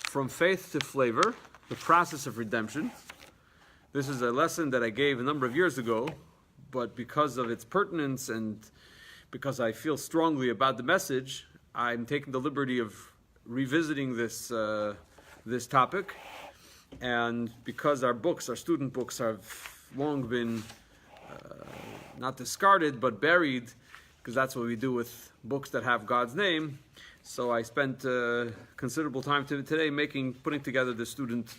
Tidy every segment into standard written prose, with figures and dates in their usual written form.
From Faith to Flavor, the process of redemption. This is a lesson that I gave a number of years ago, but because of its pertinence and because I feel strongly about the message, I'm taking the liberty of revisiting this topic. And because our student books have long been not discarded, but buried, because that's what we do with books that have God's name. So I spent considerable time today putting together the student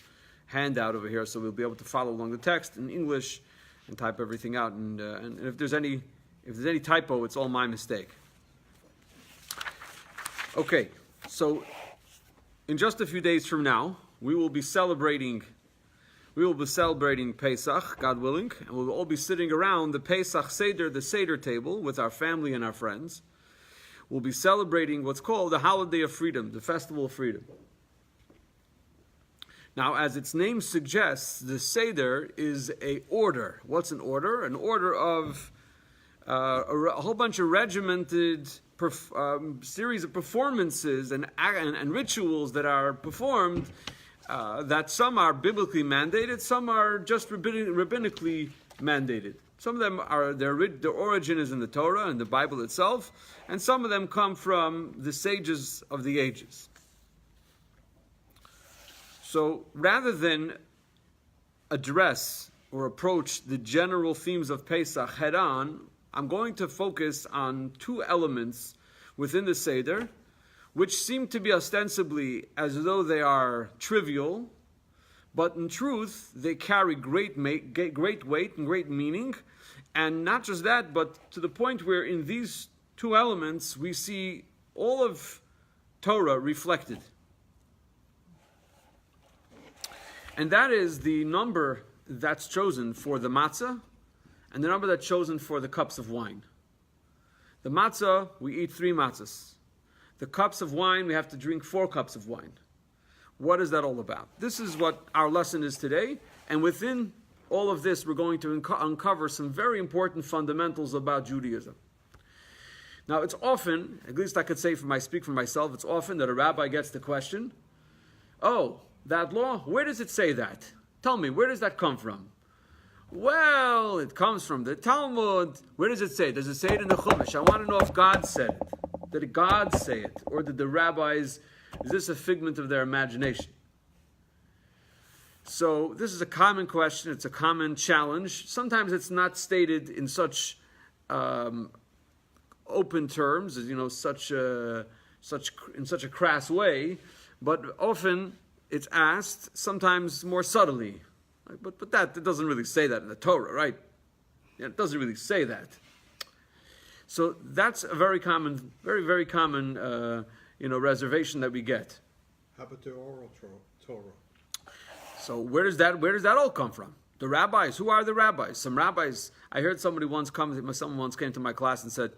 handout over here, so we'll be able to follow along the text in English and type everything out. And if there's any typo, it's all my mistake. Okay, so in just a few days from now, we will be celebrating Pesach, God willing, and we'll all be sitting around the Pesach seder, the seder table, with our family and our friends. We'll be celebrating what's called the holiday of freedom, the festival of freedom. Now, as its name suggests, the seder is an order. What's an order? An order of a whole bunch of regimented series of performances and rituals that are performed, that some are biblically mandated, some are just rabbinically mandated. Some of them their origin is in the Torah and the Bible itself, and some of them come from the sages of the ages. So rather than address or approach the general themes of Pesach head on, I'm going to focus on two elements within the Seder, which seem to be ostensibly as though they are trivial, but in truth, they carry great weight and great meaning. And not just that, but to the point where in these two elements, we see all of Torah reflected. And that is the number that's chosen for the matzah and the number that's chosen for the cups of wine. The matzah, we eat 3 matzos. The cups of wine, we have to drink 4 cups of wine. What is that all about? This is what our lesson is today, and within all of this, we're going to uncover some very important fundamentals about Judaism. Now, it's often, at least I could say speak for myself, it's often that a rabbi gets the question, oh, that law, where does it say that? Tell me, where does that come from? Well, it comes from the Talmud. Where does it say? Does it say it in the Chumash? I want to know if God said it. Did God say it? Or did the rabbis, is this a figment of their imagination? So this is a common question. It's a common challenge. Sometimes it's not stated in such open terms, in such a crass way, but often it's asked, sometimes more subtly. But that doesn't really say that in the Torah, right? Yeah, it doesn't really say that. So that's a very common, very, very common, reservation that we get. How about the oral Torah? So where does that all come from? The rabbis. Who are the rabbis? Some rabbis. I heard someone once came to my class and said,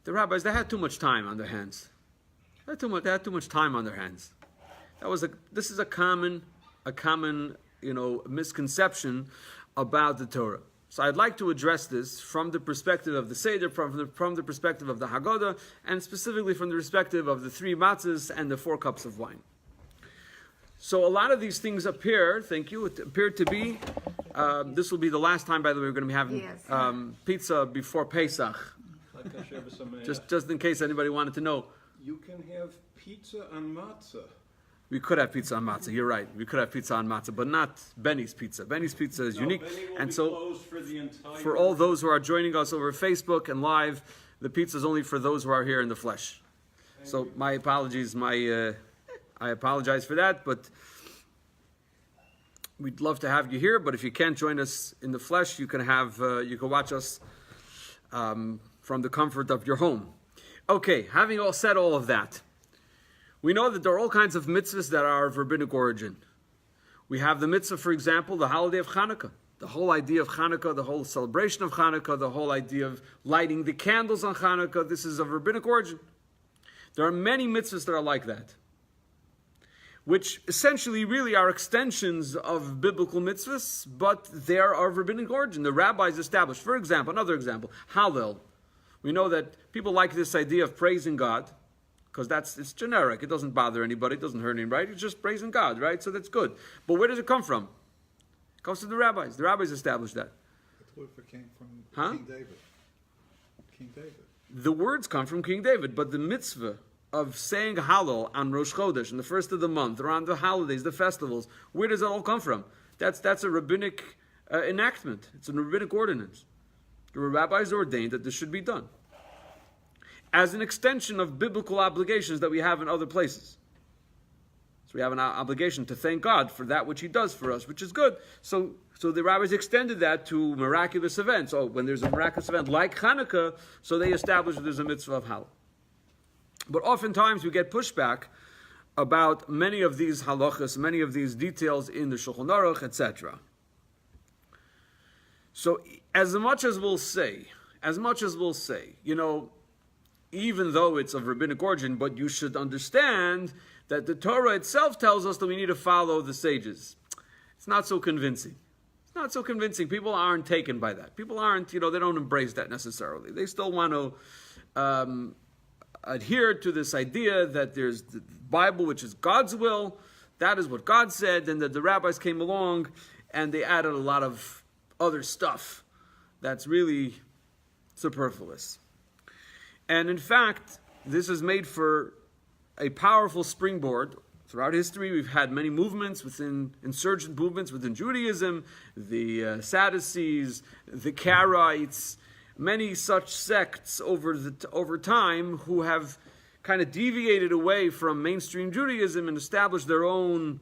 the rabbis, they had too much time on their hands. They had too much time on their hands. This is a common misconception about the Torah. So I'd like to address this from the perspective of the Seder, from the perspective of the Haggadah, and specifically from the perspective of the 3 matzos and the 4 cups of wine. So a lot of these things appear to be, this will be the last time, by the way, we're going to be having pizza before Pesach. Just in case anybody wanted to know. You can have pizza and matzah. We could have pizza on matzah. You're right. We could have pizza on matzah, but not Benny's pizza. Benny's pizza is unique, and so for all those who are joining us over Facebook and live, the pizza is only for those who are here in the flesh. So my apologies. I apologize for that, but we'd love to have you here. But if you can't join us in the flesh, you can watch us from the comfort of your home. Okay, having said all of that. We know that there are all kinds of mitzvahs that are of rabbinic origin. We have the mitzvah, for example, the holiday of Hanukkah. The whole idea of Hanukkah, the whole celebration of Hanukkah, the whole idea of lighting the candles on Hanukkah, this is of rabbinic origin. There are many mitzvahs that are like that, which essentially really are extensions of biblical mitzvahs, but they are of rabbinic origin. The rabbis established, for example, another example, Hallel. We know that people like this idea of praising God. because it's generic. It doesn't bother anybody. It doesn't hurt anybody, right? It's just praising God, right? So that's good. But where does it come from? It comes from the rabbis. The rabbis established that. I thought it came from King David. King David. The words come from King David, but the mitzvah of saying Hallel on Rosh Chodesh, in the first of the month, or on the holidays, the festivals, where does it all come from? That's a rabbinic enactment. It's a rabbinic ordinance. The rabbis ordained that this should be done as an extension of biblical obligations that we have in other places. So we have an obligation to thank God for that which He does for us, which is good. So the rabbis extended that to miraculous events. Oh, when there's a miraculous event like Hanukkah, so they established that there's a mitzvah of Hallel. But oftentimes we get pushback about many of these halachas, many of these details in the Shulchan Aruch, etc. So as much as we'll say, even though it's of rabbinic origin, but you should understand that the Torah itself tells us that we need to follow the sages. It's not so convincing. People aren't taken by that. People aren't, they don't embrace that necessarily. They still want to adhere to this idea that there's the Bible, which is God's will. That is what God said. And that the rabbis came along and they added a lot of other stuff that's really superfluous. And in fact, this is made for a powerful springboard. Throughout history, we've had many movements insurgent movements within Judaism, the Sadducees, the Karaites, many such sects over time who have kind of deviated away from mainstream Judaism and established their own,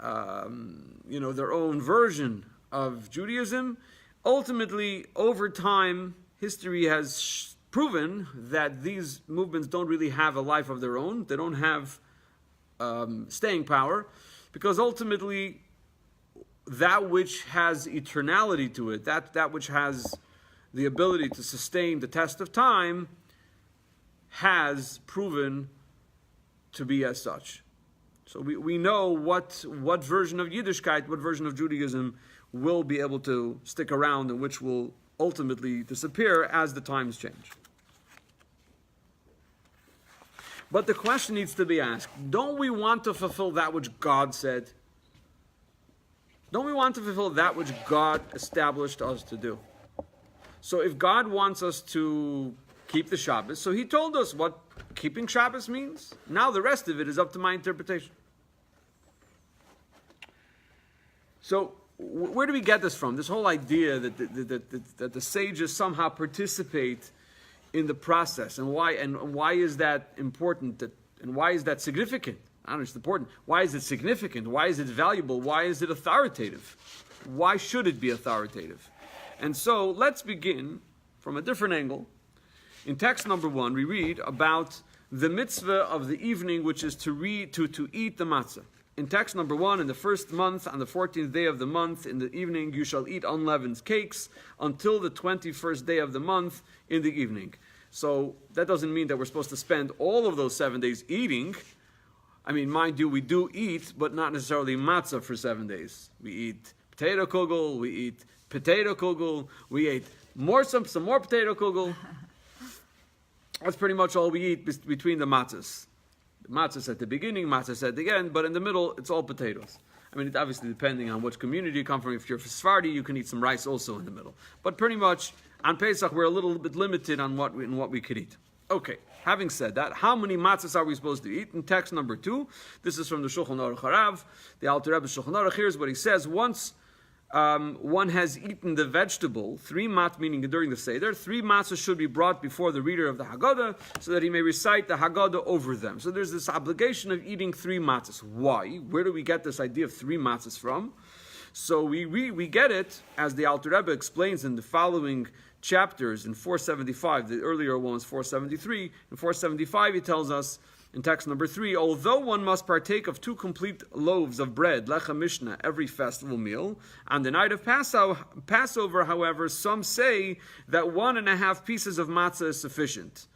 their own version of Judaism. Ultimately, over time, history has proven that these movements don't really have a life of their own. They don't have staying power, because ultimately that which has eternality to it, that which has the ability to sustain the test of time, has proven to be as such. So we know what version of Yiddishkeit, what version of Judaism will be able to stick around and which will ultimately disappear as the times change. But the question needs to be asked, don't we want to fulfill that which God said? Don't we want to fulfill that which God established us to do? So if God wants us to keep the Shabbos, so He told us what keeping Shabbos means. Now the rest of it is up to my interpretation. So where do we get this from? This whole idea that the sages somehow participate in the process, and why is that important? And why is that significant? I don't know, it's important. Why is it significant? Why is it valuable? Why is it authoritative? Why should it be authoritative? And so let's begin from a different angle. In text number 1, we read about the mitzvah of the evening, which is to eat the matzah. In text number 1, in the first month, on the 14th day of the month, in the evening, you shall eat unleavened cakes until the 21st day of the month in the evening. So that doesn't mean that we're supposed to spend all of those 7 days eating. I mean, mind you, we do eat, but not necessarily matzah for 7 days. We eat potato kugel, we eat potato kugel, we ate some more potato kugel. That's pretty much all we eat between the matzahs. The matzahs at the beginning, matzahs at the end, but in the middle, it's all potatoes. I mean, it's obviously depending on which community you come from. If you're Sephardi, you can eat some rice also in the middle. But pretty much, on Pesach, we're a little bit limited on what we could eat. Okay, having said that, how many matzahs are we supposed to eat? In text number 2, this is from the Shulchan Aruch Harav, the Alter Rebbe Shulchan Aruch. Here's what he says: once one has eaten the vegetable, 3 mat, meaning during the seder, 3 matzahs should be brought before the reader of the Haggadah, so that he may recite the Haggadah over them. So there's this obligation of eating 3 matzahs. Why? Where do we get this idea of 3 matzahs from? So we get it, as the Alter Rebbe explains in the following chapters in 475. The earlier one was 473. In 475 he tells us, in text number 3, although one must partake of 2 complete loaves of bread, lechem mishnah, every festival meal, on the night of Passover, however, some say that 1.5 pieces of matzah is sufficient.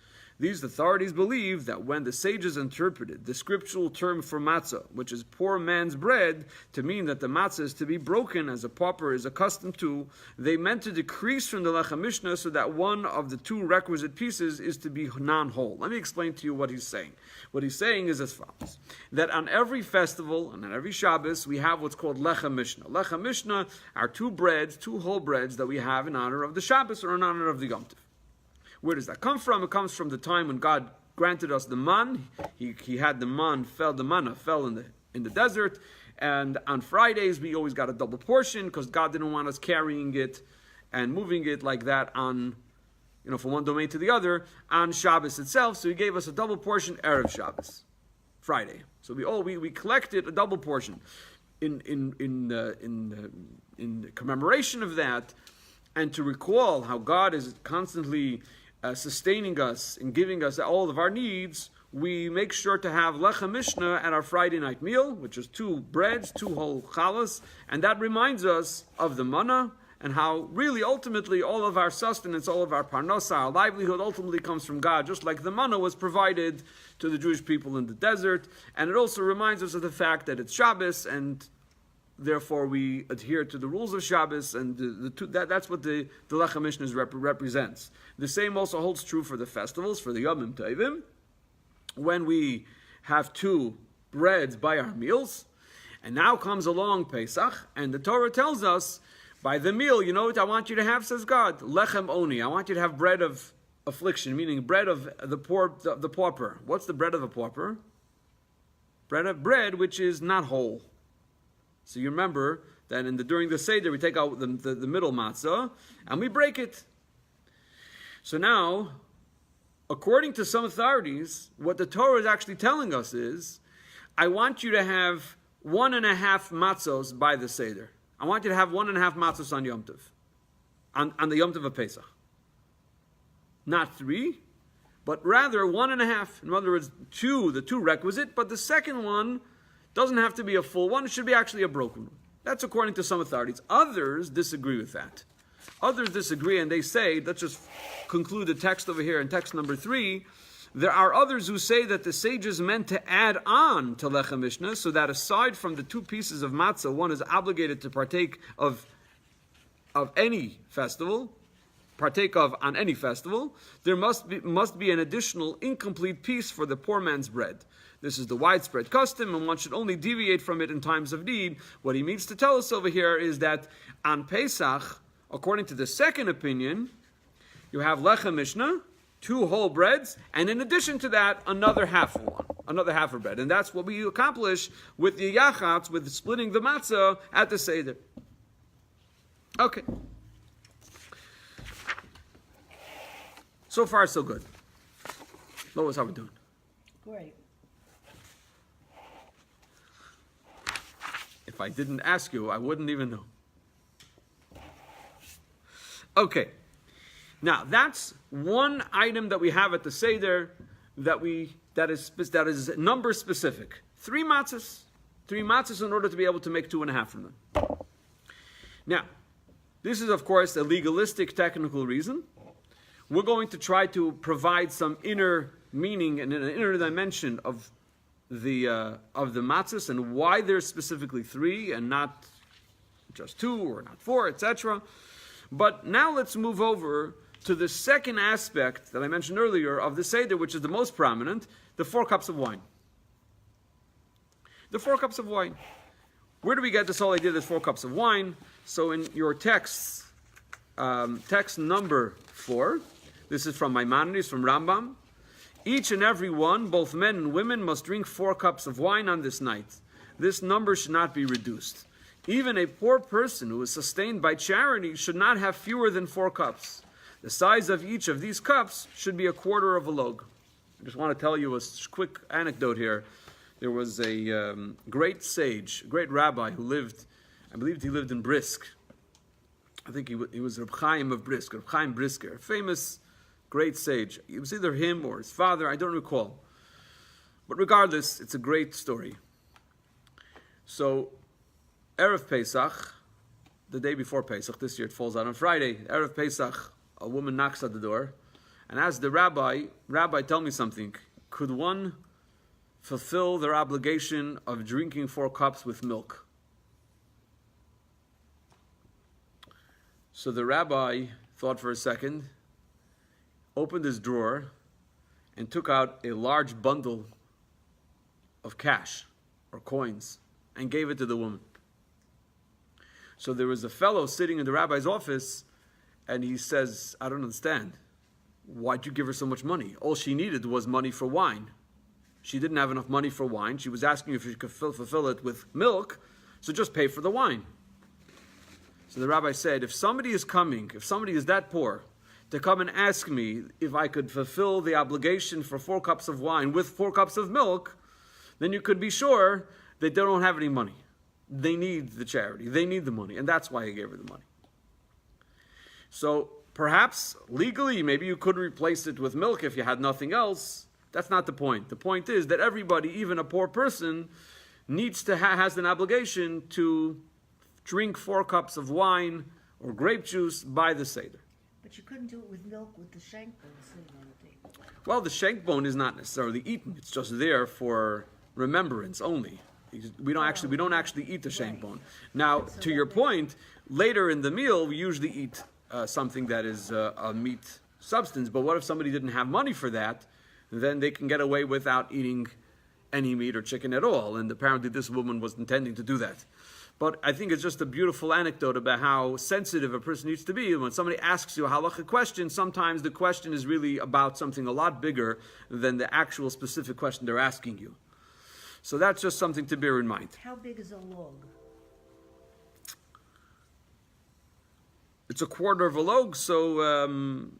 These authorities believe that when the sages interpreted the scriptural term for matzah, which is poor man's bread, to mean that the matzah is to be broken as a pauper is accustomed to, they meant to decrease from the lechem mishnah so that one of the two requisite pieces is to be non-whole. Let me explain to you what he's saying. What he's saying is as follows: that on every festival and on every Shabbos we have what's called lechem mishnah. Lechem mishnah are two breads, two whole breads that we have in honor of the Shabbos or in honor of the Yom Tov. Where does that come from? It comes from the time when God granted us the man. He had the manna fell in the desert, and on Fridays we always got a double portion because God didn't want us carrying it and moving it like that on, from one domain to the other on Shabbos itself. So He gave us a double portion erev Shabbos, Friday. So we collected a double portion in commemoration of that, and to recall how God is constantly sustaining us and giving us all of our needs. We make sure to have lechem mishnah at our Friday night meal, which is two breads, two whole challahs, and that reminds us of the manna and how really ultimately all of our sustenance, all of our parnasa, our livelihood ultimately comes from God, just like the manna was provided to the Jewish people in the desert. And it also reminds us of the fact that it's Shabbos, and therefore we adhere to the rules of Shabbos, and that's what the lechem mishnah represents. The same also holds true for the festivals, for the Yomim Tovim, when we have two breads by our meals. And now comes along Pesach, and the Torah tells us, by the meal, you know what I want you to have, says God? Lechem oni. I want you to have bread of affliction, meaning bread of the poor, the pauper. What's the bread of a pauper? Bread which is not whole. So you remember that during the seder we take out the middle matzah and we break it. So now, according to some authorities, what the Torah is actually telling us is, I want you to have 1.5 matzos by the seder. I want you to have 1.5 matzos on Yom Tov, on the Yom Tov of Pesach. Not 3, but rather 1.5. In other words, the two requisite, but the second one doesn't have to be a full one. It should be actually a broken one. That's according to some authorities. Others disagree with that. Others disagree, and they say, let's just conclude the text over here in text number 3. There are others who say that the sages meant to add on to lechem mishnah, so that aside from the two pieces of matzah, one is obligated to partake of any festival, on any festival. There must be an additional incomplete piece for the poor man's bread. This is the widespread custom, and one should only deviate from it in times of need. What he means to tell us over here is that on Pesach, according to the second opinion, you have lechem mishnah, 2 whole breads, and in addition to that, another half a bread. And that's what we accomplish with the yachatz, with splitting the matzah at the seder. Okay. So far, so good. Lois, how are we doing? Great. If I didn't ask you, I wouldn't even know. Okay. Now, that's one item that we have at the seder that is number specific. 3 matzos. 3 matzos in order to be able to make 2.5 from them. Now, this is, of course, a legalistic technical reason. We're going to try to provide some inner meaning and an inner dimension of the matzos and why there's specifically 3 and not just 2 or not 4, etc. But now let's move over to the second aspect that I mentioned earlier of the seder, which is the most prominent, the 4 cups of wine. The 4 cups of wine. Where do we get this whole idea, there's 4 cups of wine? So in your text number 4, this is from Maimonides, from Rambam. Each and every one, both men and women, must drink 4 cups of wine on this night. This number should not be reduced. Even a poor person who is sustained by charity should not have fewer than 4 cups. The size of each of these cups should be 1/4 of a log. I just want to tell you a quick anecdote here. There was a great sage, great rabbi who lived, I believe he lived in Brisk. I think he was Reb Chaim of Brisk, Reb Chaim Brisker, a famous great sage. It was either him or his father, I don't recall. But regardless, it's a great story. So, Erev Pesach, the day before Pesach, this year it falls out on Friday, Erev Pesach, a woman knocks at the door, and asked the rabbi, "Rabbi, tell me something. Could one fulfill their obligation of drinking 4 cups with milk?" So the rabbi thought for a second, opened his drawer, and took out a large bundle of cash or coins and gave it to the woman. So there was a fellow sitting in the rabbi's office, and he says, "I don't understand. Why'd you give her so much money? All she needed was money for wine. She didn't have enough money for wine. She was asking if she could fulfill it with milk, so just pay for the wine." So the rabbi said, if somebody is that poor, to come and ask me if I could fulfill the obligation for 4 cups of wine with 4 cups of milk, then you could be sure that they don't have any money. They need the charity. They need the money. And that's why he gave her the money. So perhaps legally, maybe you could replace it with milk if you had nothing else. That's not the point. The point is that everybody, even a poor person, needs to has an obligation to drink 4 cups of wine or grape juice by the seder. But you couldn't do it with milk with the shank bone sitting on the table. Well, the shank bone is not necessarily eaten. It's just there for remembrance only. We don't actually eat the shank bone. Now, to your point, later in the meal we usually eat something that is a meat substance. But what if somebody didn't have money for that? Then they can get away without eating any meat or chicken at all. And apparently this woman was intending to do that. But I think it's just a beautiful anecdote about how sensitive a person needs to be. When somebody asks you a halachic question, sometimes the question is really about something a lot bigger than the actual specific question they're asking you. So that's just something to bear in mind. How big is a log? It's a quarter of a log, so I'm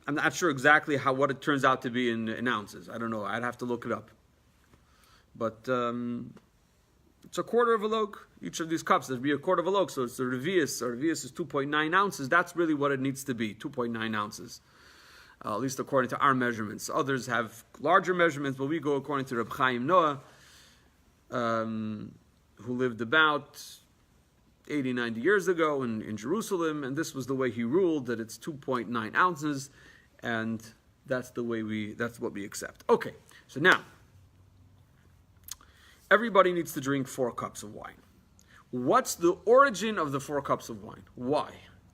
not sure exactly what it turns out to be in ounces. I don't know. I'd have to look it up. But it's a quarter of a log. Each of these cups, there'd be a quarter of a log. So it's the revius. So revius is 2.9 ounces. That's really what it needs to be, 2.9 ounces. At least according to our measurements. Others have larger measurements, but we go according to Reb Chaim Noah, who lived about 80, 90 years ago in Jerusalem, and this was the way he ruled, that it's 2.9 ounces, and that's what we accept. Okay, so now, everybody needs to drink 4 cups of wine. What's the origin of the 4 cups of wine? Why?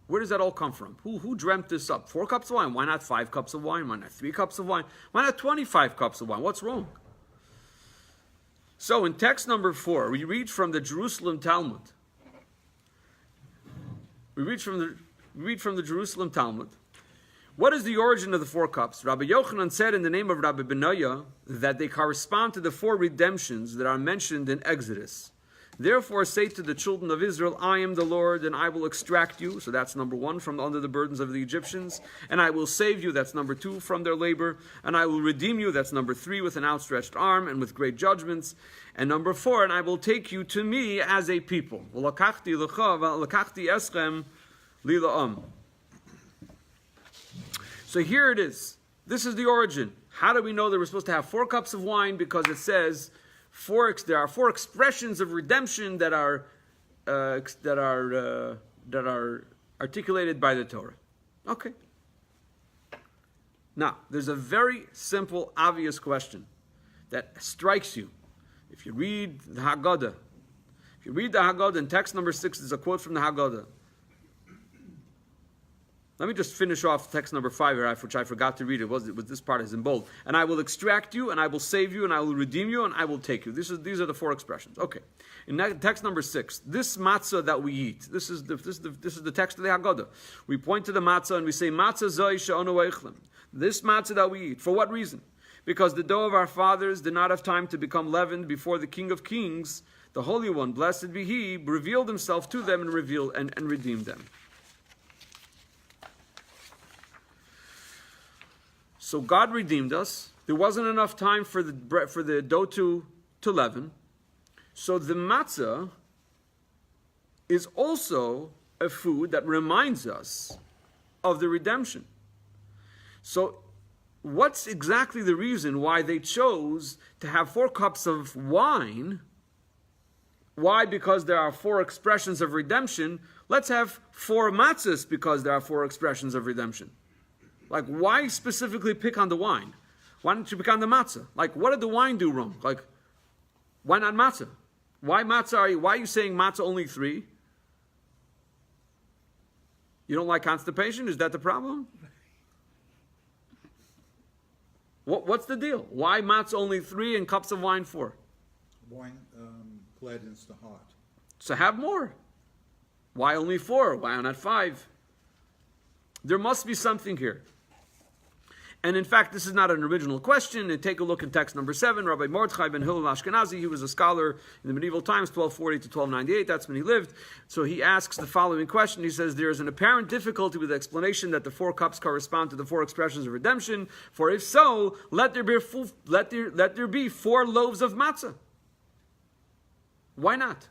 Where does that all come from? Who dreamt this up? 4 cups of wine? Why not 5 cups of wine? Why not 3 cups of wine? Why not 25 cups of wine? What's wrong? So in text number 4, we read from the Jerusalem Talmud. We read from the Jerusalem Talmud. What is the origin of the 4 cups? Rabbi Yochanan said in the name of Rabbi Benaya that they correspond to the 4 redemptions that are mentioned in Exodus. Therefore say to the children of Israel, I am the Lord, and I will extract you. So that's number 1, from under the burdens of the Egyptians. And I will save you, that's number 2, from their labor. And I will redeem you, that's number 3, with an outstretched arm and with great judgments. And number 4, and I will take you to me as a people. So here it is. This is the origin. How do we know that we're supposed to have 4 cups of wine? Because it says there are 4 expressions of redemption that are articulated by the Torah. Okay. Now, there's a very simple, obvious question that strikes you. If you read the Haggadah, in text number 6, there's a quote from the Haggadah. Let me just finish off text number 5 here, which I forgot to read. This part is in bold. And I will extract you, and I will save you, and I will redeem you, and I will take you. These are the 4 expressions. Okay. In text number 6, this matzah that we eat, this is the text of the Haggadah. We point to the matzah and we say, Matzah zoi she'onu eichlem. This matzah that we eat. For what reason? Because the dough of our fathers did not have time to become leavened before the King of Kings, the Holy One, blessed be He, revealed Himself to them and redeemed them. So God redeemed us. There wasn't enough time for the dough to leaven. So the matzah is also a food that reminds us of the redemption. So what's exactly the reason why they chose to have 4 cups of wine? Why? Because there are 4 expressions of redemption. Let's have 4 matzahs because there are 4 expressions of redemption. Like, why specifically pick on the wine? Why don't you pick on the matzah? Like, what did the wine do wrong? Like, why not matzah? Why matzah? Why are you saying matzah only 3? You don't like constipation? Is that the problem? What's the deal? Why matzah only 3 and cups of wine 4? Wine gladdens the heart. So have more. Why only 4? Why not 5? There must be something here. And in fact, this is not an original question. And take a look in text number 7. Rabbi Mordechai ben Hillel Ashkenazi, he was a scholar in the medieval times, 1240 to 1298. That's when he lived. So he asks the following question. He says, there is an apparent difficulty with the explanation that the 4 cups correspond to the 4 expressions of redemption. For if so, let there be 4 loaves of matzah. Why not?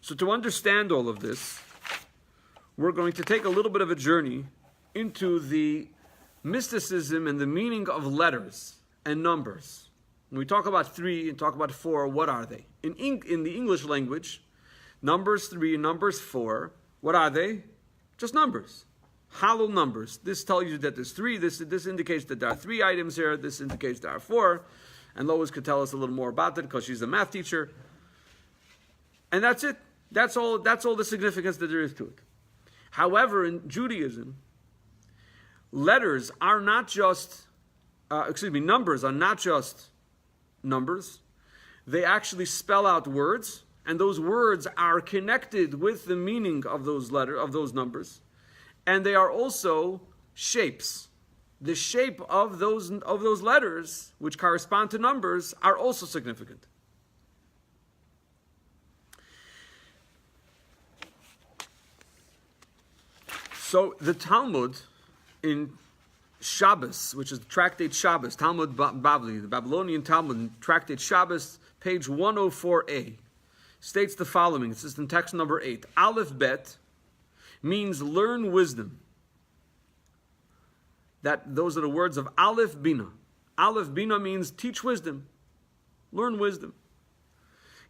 So to understand all of this, we're going to take a little bit of a journey into the mysticism and the meaning of letters and numbers. When we talk about 3 and talk about 4, what are they? In the English language, numbers 3 and numbers 4, what are they? Just numbers. Hollow numbers. This tells you that there's 3. This indicates that there are 3 items here. This indicates there are 4. And Lois could tell us a little more about it because she's a math teacher. And that's it. That's all the significance that there is to it. However, in Judaism, numbers are not just numbers. They actually spell out words, and those words are connected with the meaning of those numbers, and they are also shapes. The shape of those letters, which correspond to numbers, are also significant. So the Talmud in Shabbos, which is the Tractate Shabbos, Talmud Bavli, the Babylonian Talmud, Tractate Shabbos, page 104a, states the following. This is in text number 8. Aleph Bet means learn wisdom. Those are the words of Aleph Bina. Aleph Bina means teach wisdom, learn wisdom.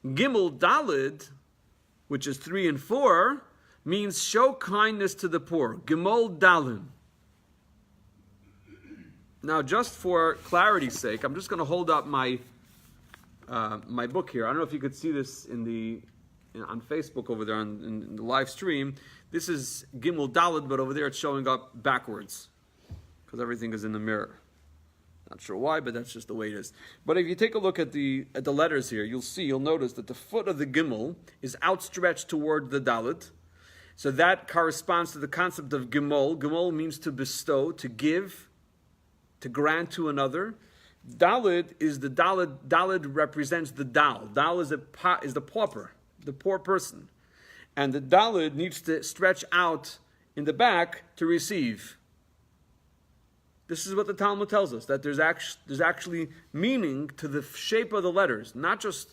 Gimel Dalid, which is 3 and 4, means show kindness to the poor. Gimel Dalim. Now, just for clarity's sake, I'm just going to hold up my book here. I don't know if you could see this on Facebook over there in the live stream. This is Gimel Dalid, but over there it's showing up backwards because everything is in the mirror. Not sure why, but that's just the way it is. But if you take a look at the letters here, you'll notice that the foot of the Gimel is outstretched toward the Dalid. So that corresponds to the concept of Gimel. Gimel means to bestow, to give, to grant to another. Dalid is the Dalid. Dalid represents the Dal. Dal is the pauper, the poor person. And the Dalid needs to stretch out in the back to receive. This is what the Talmud tells us, that there's actually meaning to the shape of the letters. Not just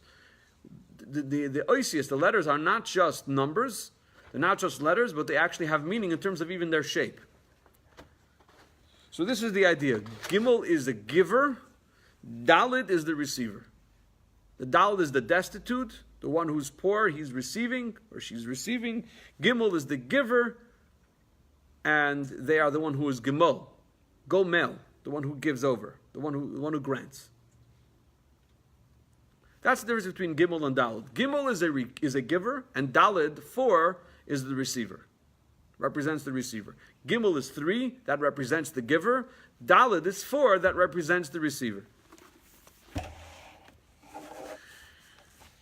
the oisius, the letters are not just numbers. They're not just letters, but they actually have meaning in terms of even their shape. So this is the idea. Gimel is the giver. Dalit is the receiver. The Dalit is the destitute, the one who's poor, he's receiving, or she's receiving. Gimel is the giver, and they are the one who is Gimel. Gomel, the one who gives over, the one who grants. That's the difference between Gimel and Dalit. Gimel is a giver, and Dalit, 4, is the receiver. Represents the receiver. Gimel is 3, that represents the giver. Dalit is 4, that represents the receiver.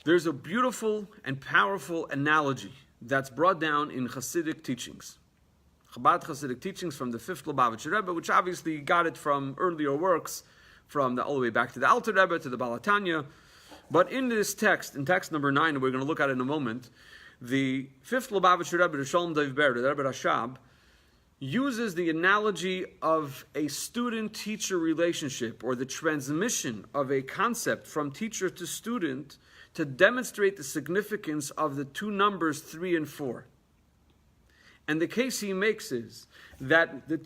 There's a beautiful and powerful analogy that's brought down in Hasidic teachings. Chabad Hasidic teachings from the 5th Lubavitcher Rebbe, which obviously got it from earlier works, from all the way back to the Alter Rebbe, to the Baal HaTanya. But in this text, in text number 9, we're going to look at it in a moment, the 5th Lubavitcher Rebbe, the Shalom Dov Ber, the Rebbe Rashab, uses the analogy of a student-teacher relationship, or the transmission of a concept from teacher to student, to demonstrate the significance of the 2 numbers 3 and 4. And the case he makes is that the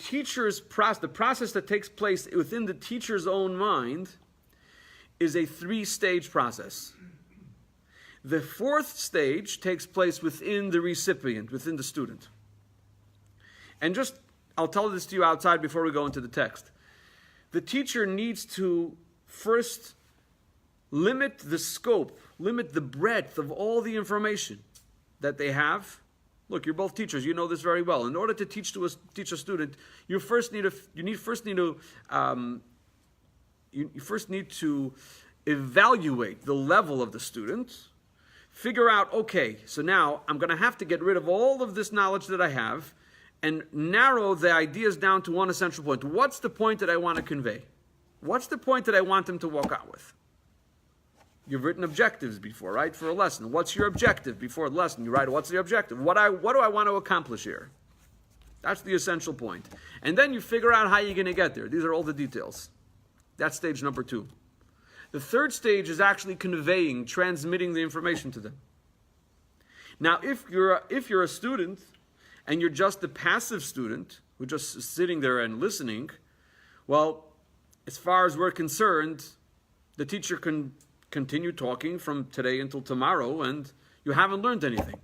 process that takes place within the teacher's own mind is a 3-stage process. The 4th stage takes place within the recipient, within the student. And just I'll tell this to you outside before we go into the text. The teacher needs to first limit the scope, limit the breadth of all the information that they have. Look, you're both teachers. You know this very well. In order to teach a student, you first need to evaluate the level of the student. Figure out, okay, so now I'm going to have to get rid of all of this knowledge that I have and narrow the ideas down to one essential point. What's the point that I want to convey? What's the point that I want them to walk out with? You've written objectives before, right? For a lesson. What's your objective before the lesson? You write, what's the objective? What do I want to accomplish here? That's the essential point. And then you figure out how you're going to get there. These are all the details. That's stage number 2. The third stage is actually conveying, transmitting the information to them. Now, if you're a student and you're just a passive student who's just sitting there and listening, well, as far as we're concerned, the teacher can continue talking from today until tomorrow and you haven't learned anything.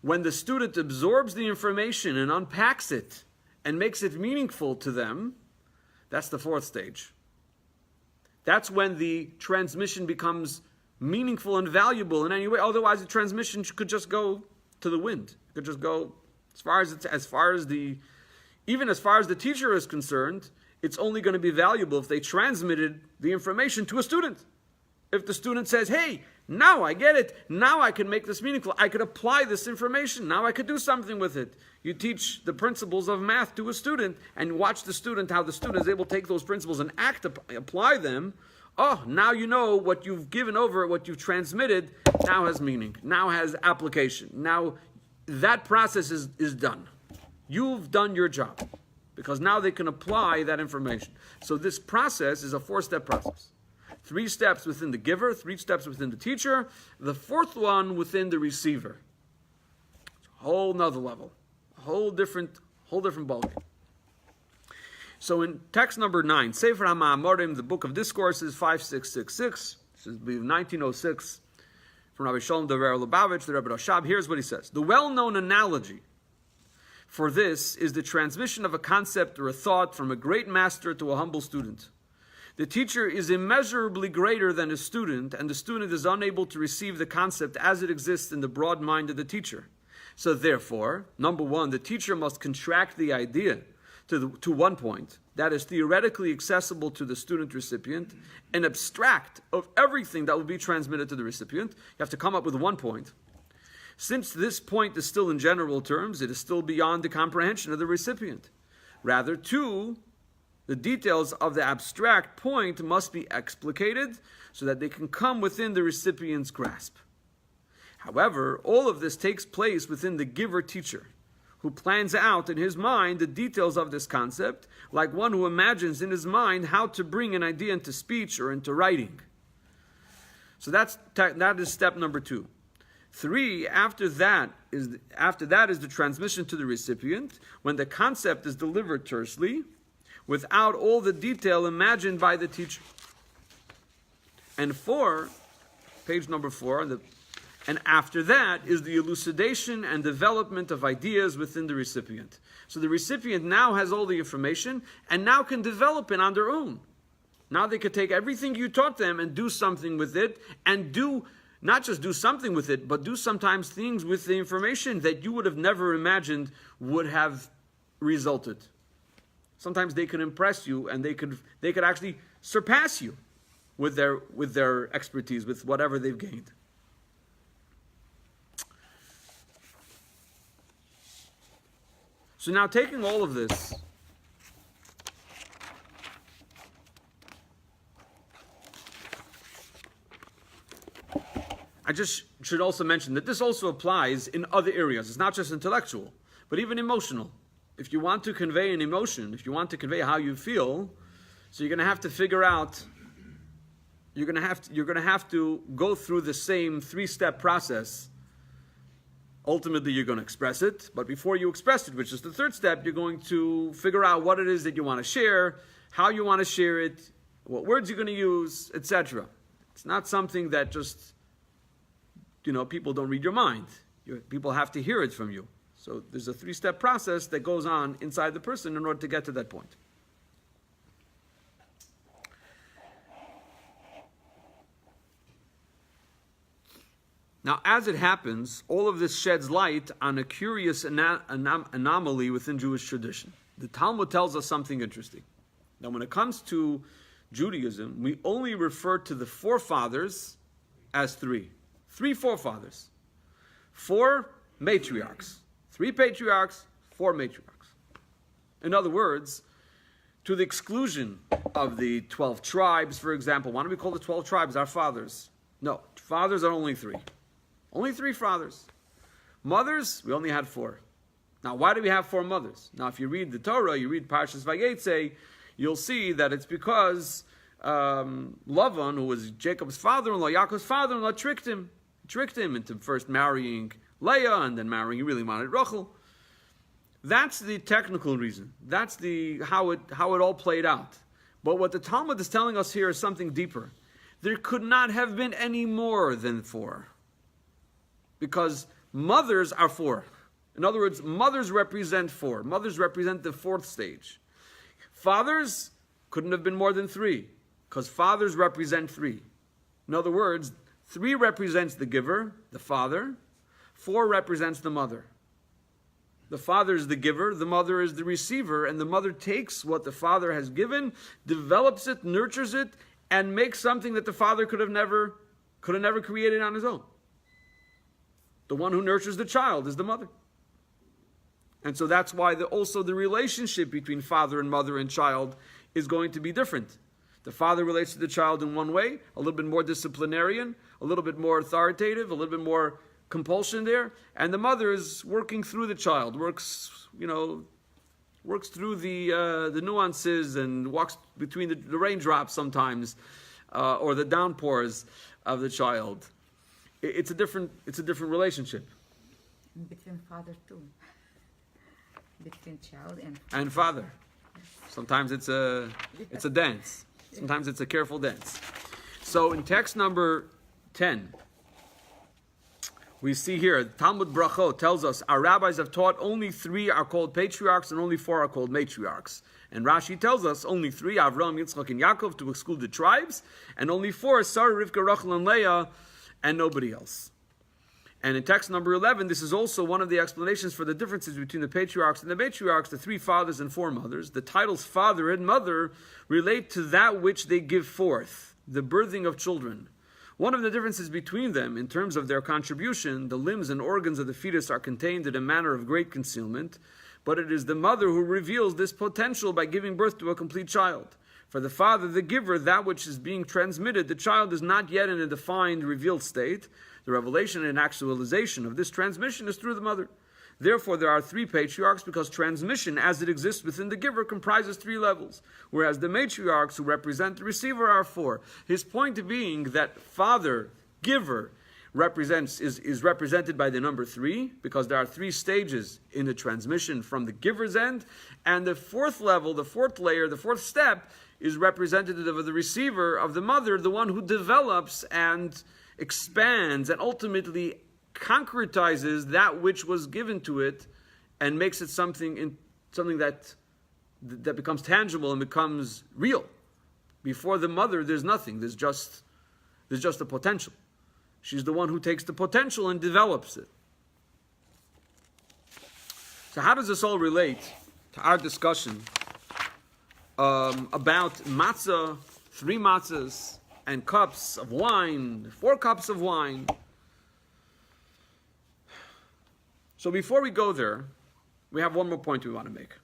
When the student absorbs the information and unpacks it and makes it meaningful to them, that's the fourth stage. That's when the transmission becomes meaningful and valuable in any way. Otherwise, the transmission could just go to the wind. It could just go as far as the teacher is concerned. It's only going to be valuable if they transmitted the information to a student. If the student says, "Hey, now I get it. Now I can make this meaningful. I could apply this information. Now I could do something with it." You teach the principles of math to a student and watch the student, how the student is able to take those principles and apply them. Oh, now you know what you've given over, what you've transmitted, now has meaning, now has application. Now that process is done. You've done your job because now they can apply that information. So this process is a 4-step process. 3 steps within the giver, 3 steps within the teacher, the 4th one within the receiver. It's a whole nother level, a whole different ballgame. So in text number 9, Sefer HaMa'amorim, the Book of Discourses, 5666, this is, I believe, 1906, from Rabbi Shalom Dover Lubavitch, the Rebbe Rashab. Here's what he says. The well-known analogy for this is the transmission of a concept or a thought from a great master to a humble student. The teacher is immeasurably greater than a student, and the student is unable to receive the concept as it exists in the broad mind of the teacher. So therefore, number 1, the teacher must contract the idea to one point that is theoretically accessible to the student recipient and abstract of everything that will be transmitted to the recipient. You have to come up with one point. Since this point is still in general terms, it is still beyond the comprehension of the recipient. Rather, 2, the details of the abstract point must be explicated so that they can come within the recipient's grasp. However, all of this takes place within the giver-teacher, who plans out in his mind the details of this concept, like one who imagines in his mind how to bring an idea into speech or into writing. So that is step number 2. 3, after that is the transmission to the recipient, when the concept is delivered tersely, without all the detail imagined by the teacher. And 4, page number 4, and after that is the elucidation and development of ideas within the recipient. So the recipient now has all the information and now can develop it on their own. Now they could take everything you taught them and do something with it, and not just do something with it, but do sometimes things with the information that you would have never imagined would have resulted. Sometimes they can impress you, and they could actually surpass you with their expertise, with whatever they've gained. So now, taking all of this, I just should also mention that this also applies in other areas. It's not just intellectual, but even emotional. If you want to convey an emotion, if you want to convey how you feel, so you're going to have to figure out, you're going to have to go through the same 3-step process. Ultimately, you're going to express it, but before you express it, which is the 3rd step, you're going to figure out what it is that you want to share, how you want to share it, what words you're going to use, etc. It's not something that just, people don't read your mind. People have to hear it from you. So there's a 3-step process that goes on inside the person in order to get to that point. Now, as it happens, all of this sheds light on a curious anomaly within Jewish tradition. The Talmud tells us something interesting. Now, when it comes to Judaism, we only refer to the forefathers as 3. 3 forefathers. 4 matriarchs. 3 patriarchs, 4 matriarchs. In other words, to the exclusion of the 12 tribes, for example. Why do we call the 12 tribes our fathers? No, fathers are only 3. Only 3 fathers. Mothers, we only had 4. Now, why do we have 4 mothers? Now, if you read the Torah, you read Parshas Vayetze, you'll see that it's because Lavan, who was Jacob's father-in-law, Yaakov's father-in-law, tricked him into first marrying Leah and then marrying, he really wanted Rachel. That's the technical reason. That's how it all played out. But what the Talmud is telling us here is something deeper. There could not have been any more than 4. Because mothers are 4. In other words, mothers represent 4. Mothers represent the 4th stage. Fathers couldn't have been more than 3, because fathers represent 3. In other words, 3 represents the giver, the father. 4 represents the mother. The father is the giver, the mother is the receiver, and the mother takes what the father has given, develops it, nurtures it, and makes something that the father could have never created on his own. The one who nurtures the child is the mother. And so that's why also the relationship between father and mother and child is going to be different. The father relates to the child in one way, a little bit more disciplinarian, a little bit more authoritative, a little bit more compulsion there. And the mother is working through the child, works through the nuances and walks between the raindrops sometimes, or the downpours of the child. It's a different relationship. Between father too. Between child and father. Sometimes it's a dance. Sometimes it's a careful dance. So in text number 10, we see here, Talmud Brachot tells us, our rabbis have taught only 3 are called patriarchs and only 4 are called matriarchs. And Rashi tells us only 3, Avram, Yitzchak, and Yaakov, to exclude the tribes, and only 4, Sarah, Rivka, Rachel, and Leah, and nobody else. And in text number 11, this is also one of the explanations for the differences between the patriarchs and the matriarchs, the 3 fathers and 4 mothers. The titles father and mother relate to that which they give forth, the birthing of children. One of the differences between them, in terms of their contribution, the limbs and organs of the fetus are contained in a manner of great concealment, but it is the mother who reveals this potential by giving birth to a complete child. For the father, the giver, that which is being transmitted, the child is not yet in a defined, revealed state. The revelation and actualization of this transmission is through the mother. Therefore, there are 3 patriarchs, because transmission, as it exists within the giver, comprises 3 levels, whereas the matriarchs, who represent the receiver, are 4. His point being that father, giver, is represented by the number 3, because there are 3 stages in the transmission from the giver's end, and the 4th level, the 4th layer, the 4th step, is representative of the receiver, of the mother, the one who develops and expands and ultimately concretizes that which was given to it and makes it something that becomes tangible and becomes real. Before the mother, there's nothing. There's just a potential. She's the one who takes the potential and develops it. So how does this all relate to our discussion about matzah, 3 matzahs, and cups of wine, 4 cups of wine? So before we go there, we have one more point we want to make.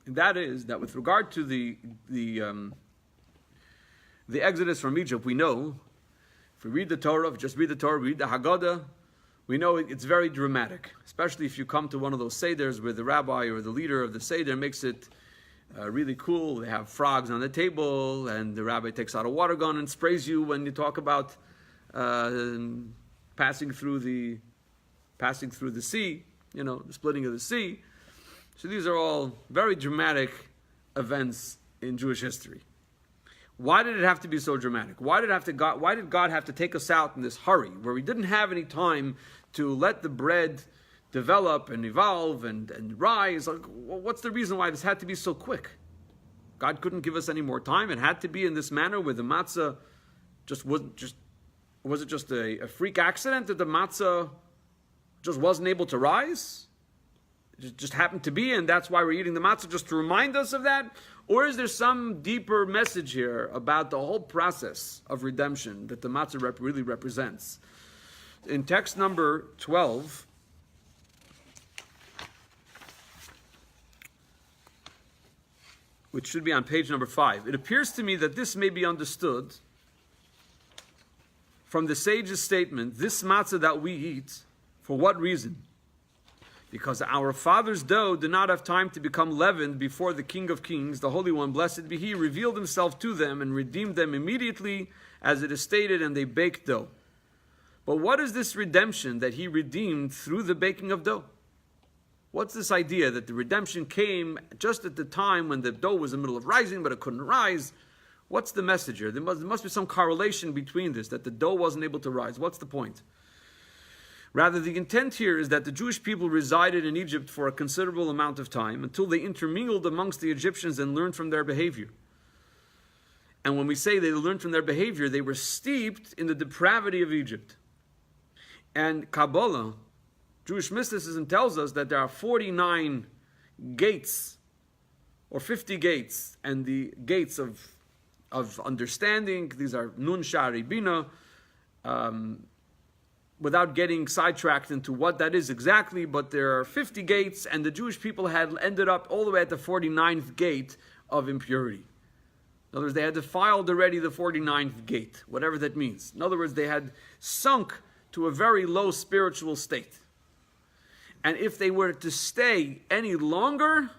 And that is that with regard to the exodus from Egypt, we know, if we read the Torah, read the Haggadah, we know it's very dramatic. Especially if you come to one of those seders where the rabbi or the leader of the seder makes it really cool. They have frogs on the table, and the rabbi takes out a water gun and sprays you when you talk about passing through the sea, the splitting of the sea. So these are all very dramatic events in Jewish history. Why did it have to be so dramatic? Why did God have to take us out in this hurry, where we didn't have any time to let the bread develop and evolve and rise. Like, what's the reason why this had to be so quick? God couldn't give us any more time. It had to be in this manner where the matzah was it just a freak accident that the matzah just wasn't able to rise? It just happened to be, and that's why we're eating the matzah, just to remind us of that? Or is there some deeper message here about the whole process of redemption that the matzah really represents? In text number 12, which should be on page number 5, it appears to me that this may be understood from the sage's statement, this matzah that we eat, for what reason? Because our father's dough did not have time to become leavened before the King of Kings, the Holy One, blessed be He, revealed Himself to them and redeemed them immediately, as it is stated, and they baked dough. But what is this redemption that He redeemed through the baking of dough? What's this idea that the redemption came just at the time when the dough was in the middle of rising, but it couldn't rise? What's the message here? There must be some correlation between this, that the dough wasn't able to rise. What's the point? Rather, the intent here is that the Jewish people resided in Egypt for a considerable amount of time until they intermingled amongst the Egyptians and learned from their behavior. And when we say they learned from their behavior, they were steeped in the depravity of Egypt. And Kabbalah, Jewish mysticism, tells us that there are 49 gates, or 50 gates, and the gates of understanding, these are Nun Shari Bina, without getting sidetracked into what that is exactly, but there are 50 gates, and the Jewish people had ended up all the way at the 49th gate of impurity. In other words, they had defiled already the 49th gate, whatever that means. In other words, they had sunk to a very low spiritual state. And if they were to stay any longer,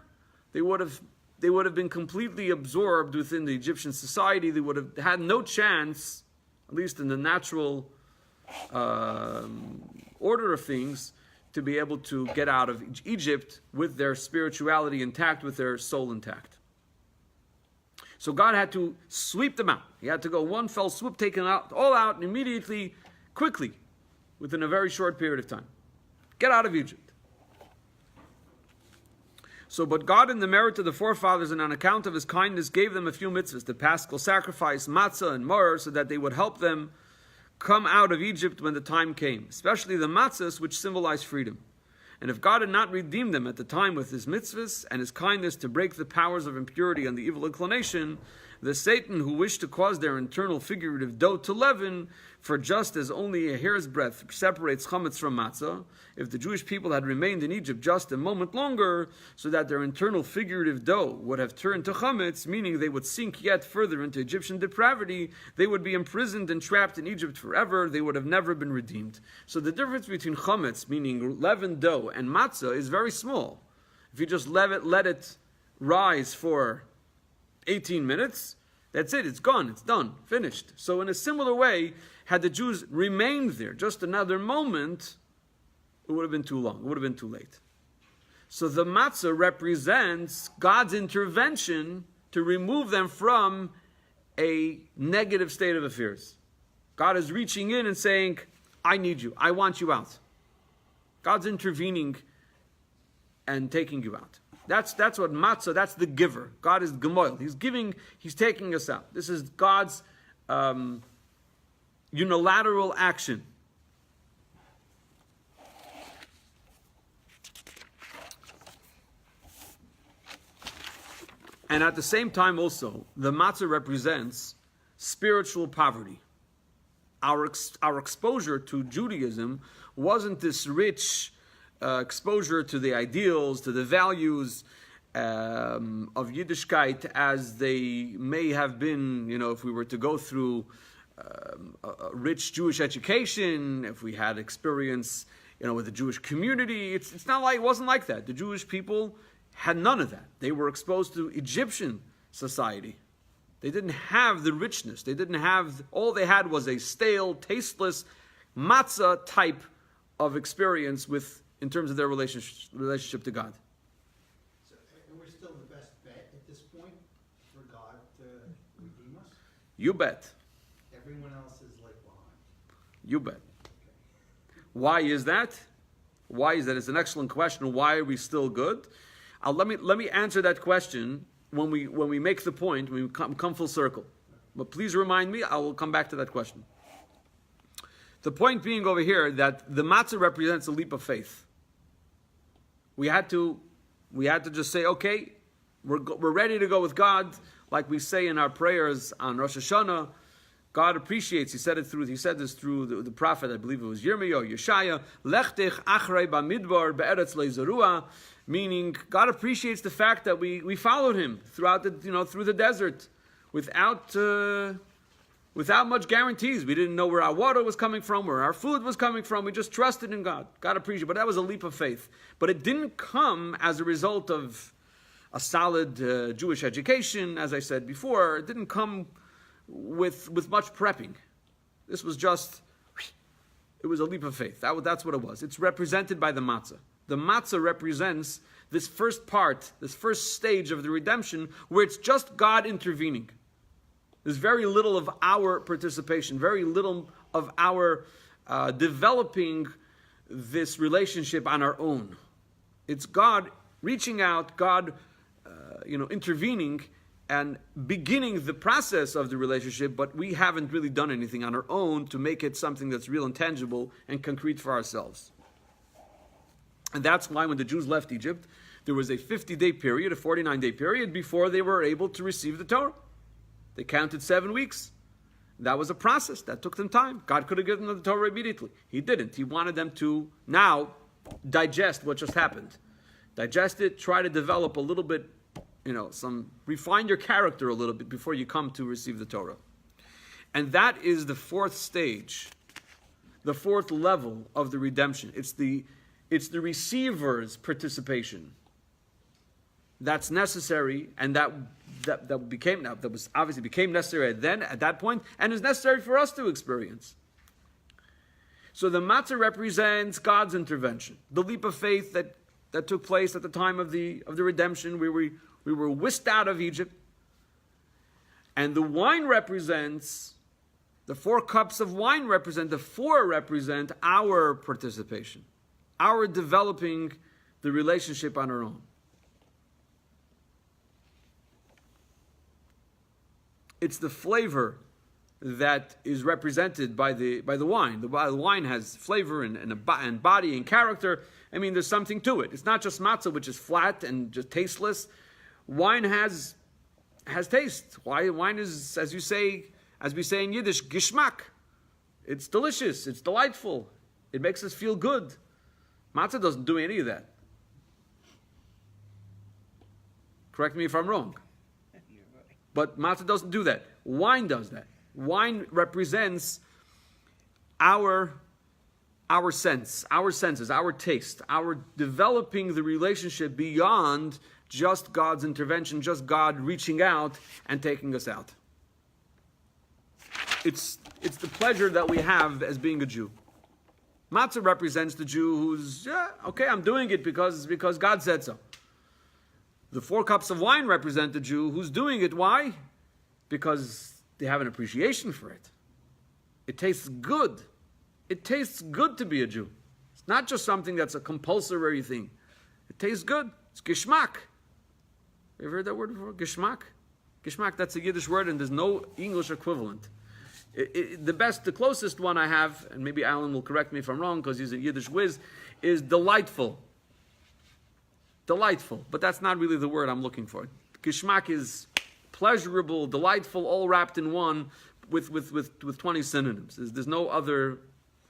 they would have been completely absorbed within the Egyptian society. They would have had no chance, at least in the natural order of things, to be able to get out of Egypt with their spirituality intact, with their soul intact. So God had to sweep them out. He had to go one fell swoop, take them out, all out, and immediately, quickly, within a very short period of time. Get out of Egypt. So, but God, in the merit of the forefathers and on account of His kindness, gave them a few mitzvahs, the paschal sacrifice, matzah, and maror, so that they would help them come out of Egypt when the time came, especially the matzos, which symbolize freedom. And if God had not redeemed them at the time with His mitzvahs and His kindness to break the powers of impurity and the evil inclination, the Satan who wished to cause their internal figurative dough to leaven, for just as only a hair's breadth separates chametz from matzah, if the Jewish people had remained in Egypt just a moment longer, so that their internal figurative dough would have turned to chametz, meaning they would sink yet further into Egyptian depravity, they would be imprisoned and trapped in Egypt forever, they would have never been redeemed. So the difference between chametz, meaning leavened dough, and matzah is very small. If you just let it rise for 18 minutes, that's it, it's gone, it's done, finished. So in a similar way, had the Jews remained there just another moment, it would have been too long, it would have been too late. So the matzah represents God's intervention to remove them from a negative state of affairs. God is reaching in and saying, I need you, I want you out. God's intervening and taking you out. That's what matzah, that's the giver. God is gemoil. He's giving, He's taking us out. This is God's unilateral action. And at the same time also, the matzah represents spiritual poverty. Our exposure to Judaism wasn't this rich exposure to the ideals, to the values of Yiddishkeit as they may have been, if we were to go through a rich Jewish education, if we had experience, with the Jewish community. It's not like, it wasn't like that. The Jewish people had none of that. They were exposed to Egyptian society. They didn't have the richness. They didn't have, all they had was a stale, tasteless, matzah type of experience in terms of their relationship to God. So we're still the best bet at this point for God to redeem us? You bet. Everyone else is like behind. You bet. Why is that? Why is that? It's an excellent question. Why are we still good? Let me answer that question when we make the point, when we come full circle. But please remind me, I will come back to that question. The point being over here that the matzah represents a leap of faith. We had to just say, okay, we're ready to go with God, like we say in our prayers on Rosh Hashanah. God appreciates. He said this through the prophet. I believe it was Yirmiyahu or Yeshaya. Lechtech achrei b'midbar be'eretz le'zerua, meaning God appreciates the fact that we followed Him throughout through the desert, without much guarantees. We didn't know where our water was coming from, where our food was coming from. We just trusted in God. God appreciated. But that was a leap of faith. But it didn't come as a result of a solid Jewish education, as I said before. It didn't come with much prepping. This was just, it was a leap of faith. That's what it was. It's represented by the matzah. The matzah represents this first part, this first stage of the redemption, where it's just God intervening. There's very little of our participation, very little of our developing this relationship on our own. It's God reaching out, God intervening and beginning the process of the relationship, but we haven't really done anything on our own to make it something that's real and tangible and concrete for ourselves. And that's why when the Jews left Egypt, there was a 50-day period, a 49-day period before they were able to receive the Torah. They counted 7 weeks. That was a process. That took them time. God could have given them the Torah immediately. He didn't. He wanted them to now digest what just happened. Digest it, try to develop a little bit, refine your character a little bit before you come to receive the Torah. And that is the fourth stage, the fourth level of the redemption. It's the receiver's participation. That's necessary, and that was obviously became necessary at that point, and is necessary for us to experience. So the matzah represents God's intervention, the leap of faith that took place at the time of the redemption. We were whisked out of Egypt, and the wine represents, the 4 cups of wine represent our participation, our developing the relationship on our own. It's the flavor that is represented by the wine. The wine has flavor and body and character. I mean, there's something to it. It's not just matzah, which is flat and just tasteless. Wine has taste. Wine is, as we say in Yiddish, geschmack. It's delicious. It's delightful. It makes us feel good. Matzah doesn't do any of that. Correct me if I'm wrong. But matzah doesn't do that. Wine does that. Wine represents our senses, our taste, our developing the relationship beyond just God's intervention, just God reaching out and taking us out. It's the pleasure that we have as being a Jew. Matzah represents the Jew who's, I'm doing it because God said so. The 4 cups of wine represent the Jew who's doing it. Why? Because they have an appreciation for it. It tastes good. It tastes good to be a Jew. It's not just something that's a compulsory thing. It tastes good. It's geschmack. You ever heard that word before? Geschmack? Geschmack, that's a Yiddish word and there's no English equivalent. The closest one I have, and maybe Alan will correct me if I'm wrong because he's a Yiddish whiz, is delightful. Delightful, but that's not really the word I'm looking for. Geschmack is pleasurable, delightful, all wrapped in one with 20 synonyms. There's no other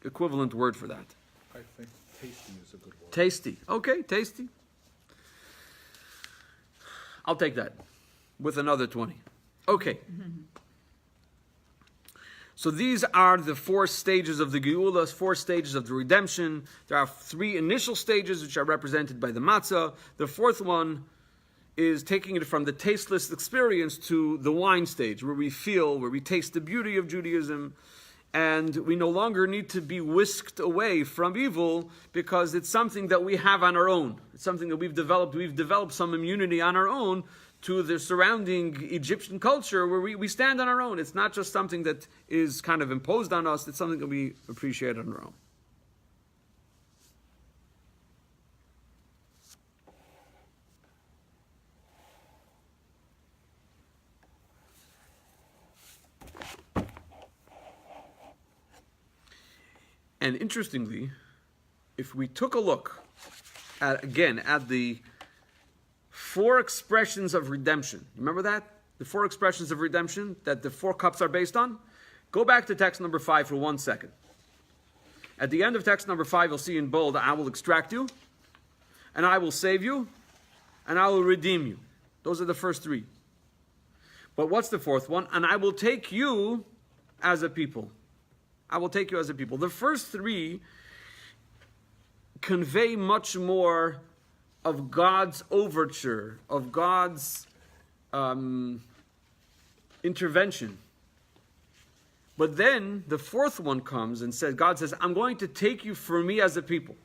equivalent word for that. I think tasty is a good word. Tasty. Okay, tasty. I'll take that with another 20. Okay. So these are the 4 stages of the Geula, 4 stages of the redemption. There are 3 initial stages which are represented by the matzah. The 4th one is taking it from the tasteless experience to the wine stage, where we taste the beauty of Judaism, and we no longer need to be whisked away from evil because it's something that we have on our own. It's something that we've developed. We've developed some immunity on our own to the surrounding Egyptian culture where we stand on our own. It's not just something that is kind of imposed on us. It's something that we appreciate on our own. And interestingly, if we took a look at the 4 expressions of redemption, remember that? The 4 expressions of redemption that the 4 cups are based on? Go back to text number 5 for 1 second. At the end of text number 5, you'll see in bold, I will extract you, and I will save you, and I will redeem you. Those are the first 3. But what's the 4th one? And I will take you as a people. I will take you as a people. The first 3 convey much more of God's overture, of God's intervention. But then the 4th one comes and says, God says, I'm going to take you for me as a people.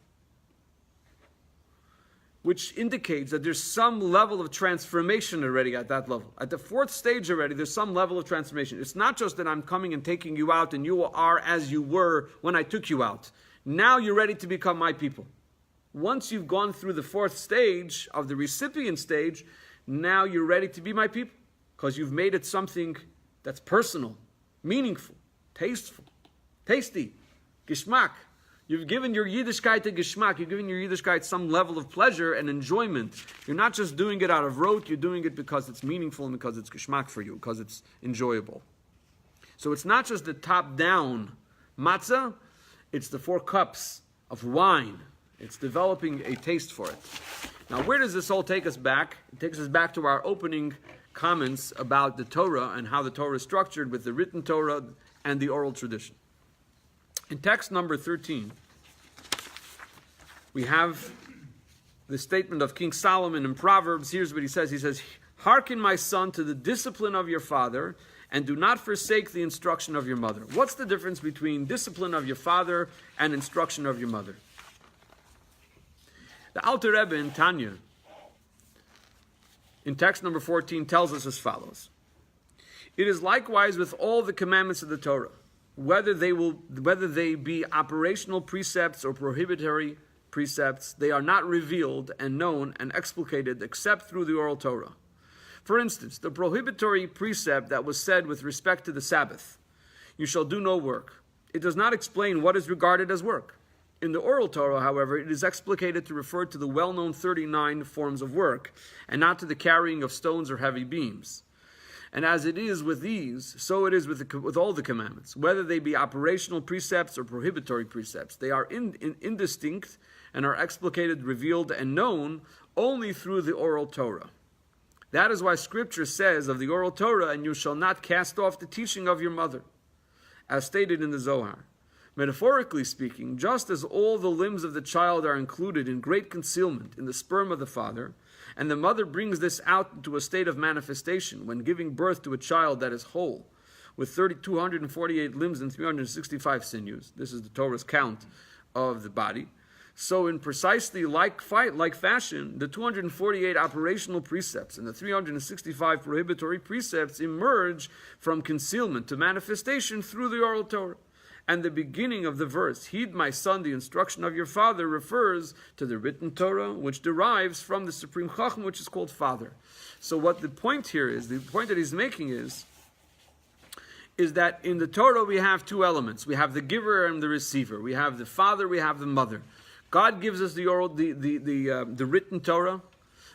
Which indicates that there's some level of transformation already at that level. At the 4th stage already, there's some level of transformation. It's not just that I'm coming and taking you out and you are as you were when I took you out. Now you're ready to become my people. Once you've gone through the 4th stage of the recipient stage, now you're ready to be my people. Because you've made it something that's personal, meaningful, tasteful, tasty, geschmack. You've given your Yiddishkeit a geschmack. You've given your Yiddishkeit some level of pleasure and enjoyment. You're not just doing it out of rote. You're doing it because it's meaningful and because it's geschmack for you, because it's enjoyable. So it's not just the top-down matzah. It's the 4 cups of wine. It's developing a taste for it. Now, where does this all take us back? It takes us back to our opening comments about the Torah and how the Torah is structured with the written Torah and the oral tradition. In text number 13, we have the statement of King Solomon in Proverbs. Here's what he says. He says, hearken, my son, to the discipline of your father, and do not forsake the instruction of your mother. What's the difference between discipline of your father and instruction of your mother? The Alter Rebbe in Tanya, in text number 14, tells us as follows. It is likewise with all the commandments of the Torah. Whether they be operational precepts or prohibitory precepts, they are not revealed and known and explicated except through the oral Torah. For instance, the prohibitory precept that was said with respect to the Sabbath, you shall do no work. It does not explain what is regarded as work. In the oral Torah, however, it is explicated to refer to the well-known 39 forms of work, and not to the carrying of stones or heavy beams. And as it is with these, so it is with all the commandments. Whether they be operational precepts or prohibitory precepts, they are indistinct and are explicated, revealed, and known only through the oral Torah. That is why Scripture says of the oral Torah, and you shall not cast off the teaching of your mother, as stated in the Zohar. Metaphorically speaking, just as all the limbs of the child are included in great concealment in the sperm of the father, and the mother brings this out into a state of manifestation when giving birth to a child that is whole, with 248 limbs and 365 sinews. This is the Torah's count of the body. So in precisely like fashion, the 248 operational precepts and the 365 prohibitory precepts emerge from concealment to manifestation through the oral Torah. And the beginning of the verse, heed my son, the instruction of your father, refers to the written Torah, which derives from the supreme Chacham, which is called father. So what the point here is, the point that he's making is that in the Torah we have 2 elements. We have the giver and the receiver. We have the father, we have the mother. God gives us the written Torah,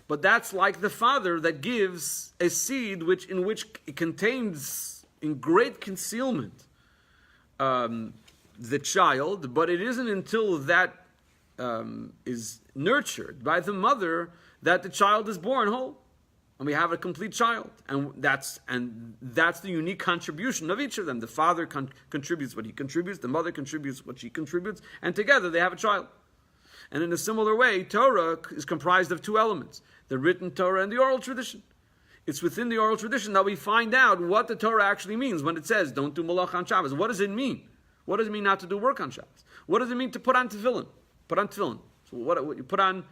but that's like the father that gives a seed in which it contains in great concealment the child, but it isn't until that is nurtured by the mother that the child is born whole, and we have a complete child, and that's the unique contribution of each of them. The father contributes what he contributes, the mother contributes what she contributes, and together they have a child. And in a similar way, Torah is comprised of 2 elements: the written Torah and the oral tradition. It's within the oral tradition that we find out what the Torah actually means when it says, don't do malach on Shabbos. What does it mean? What does it mean not to do work on Shabbos? What does it mean to put on tefillin? Put on tefillin. So what you put on,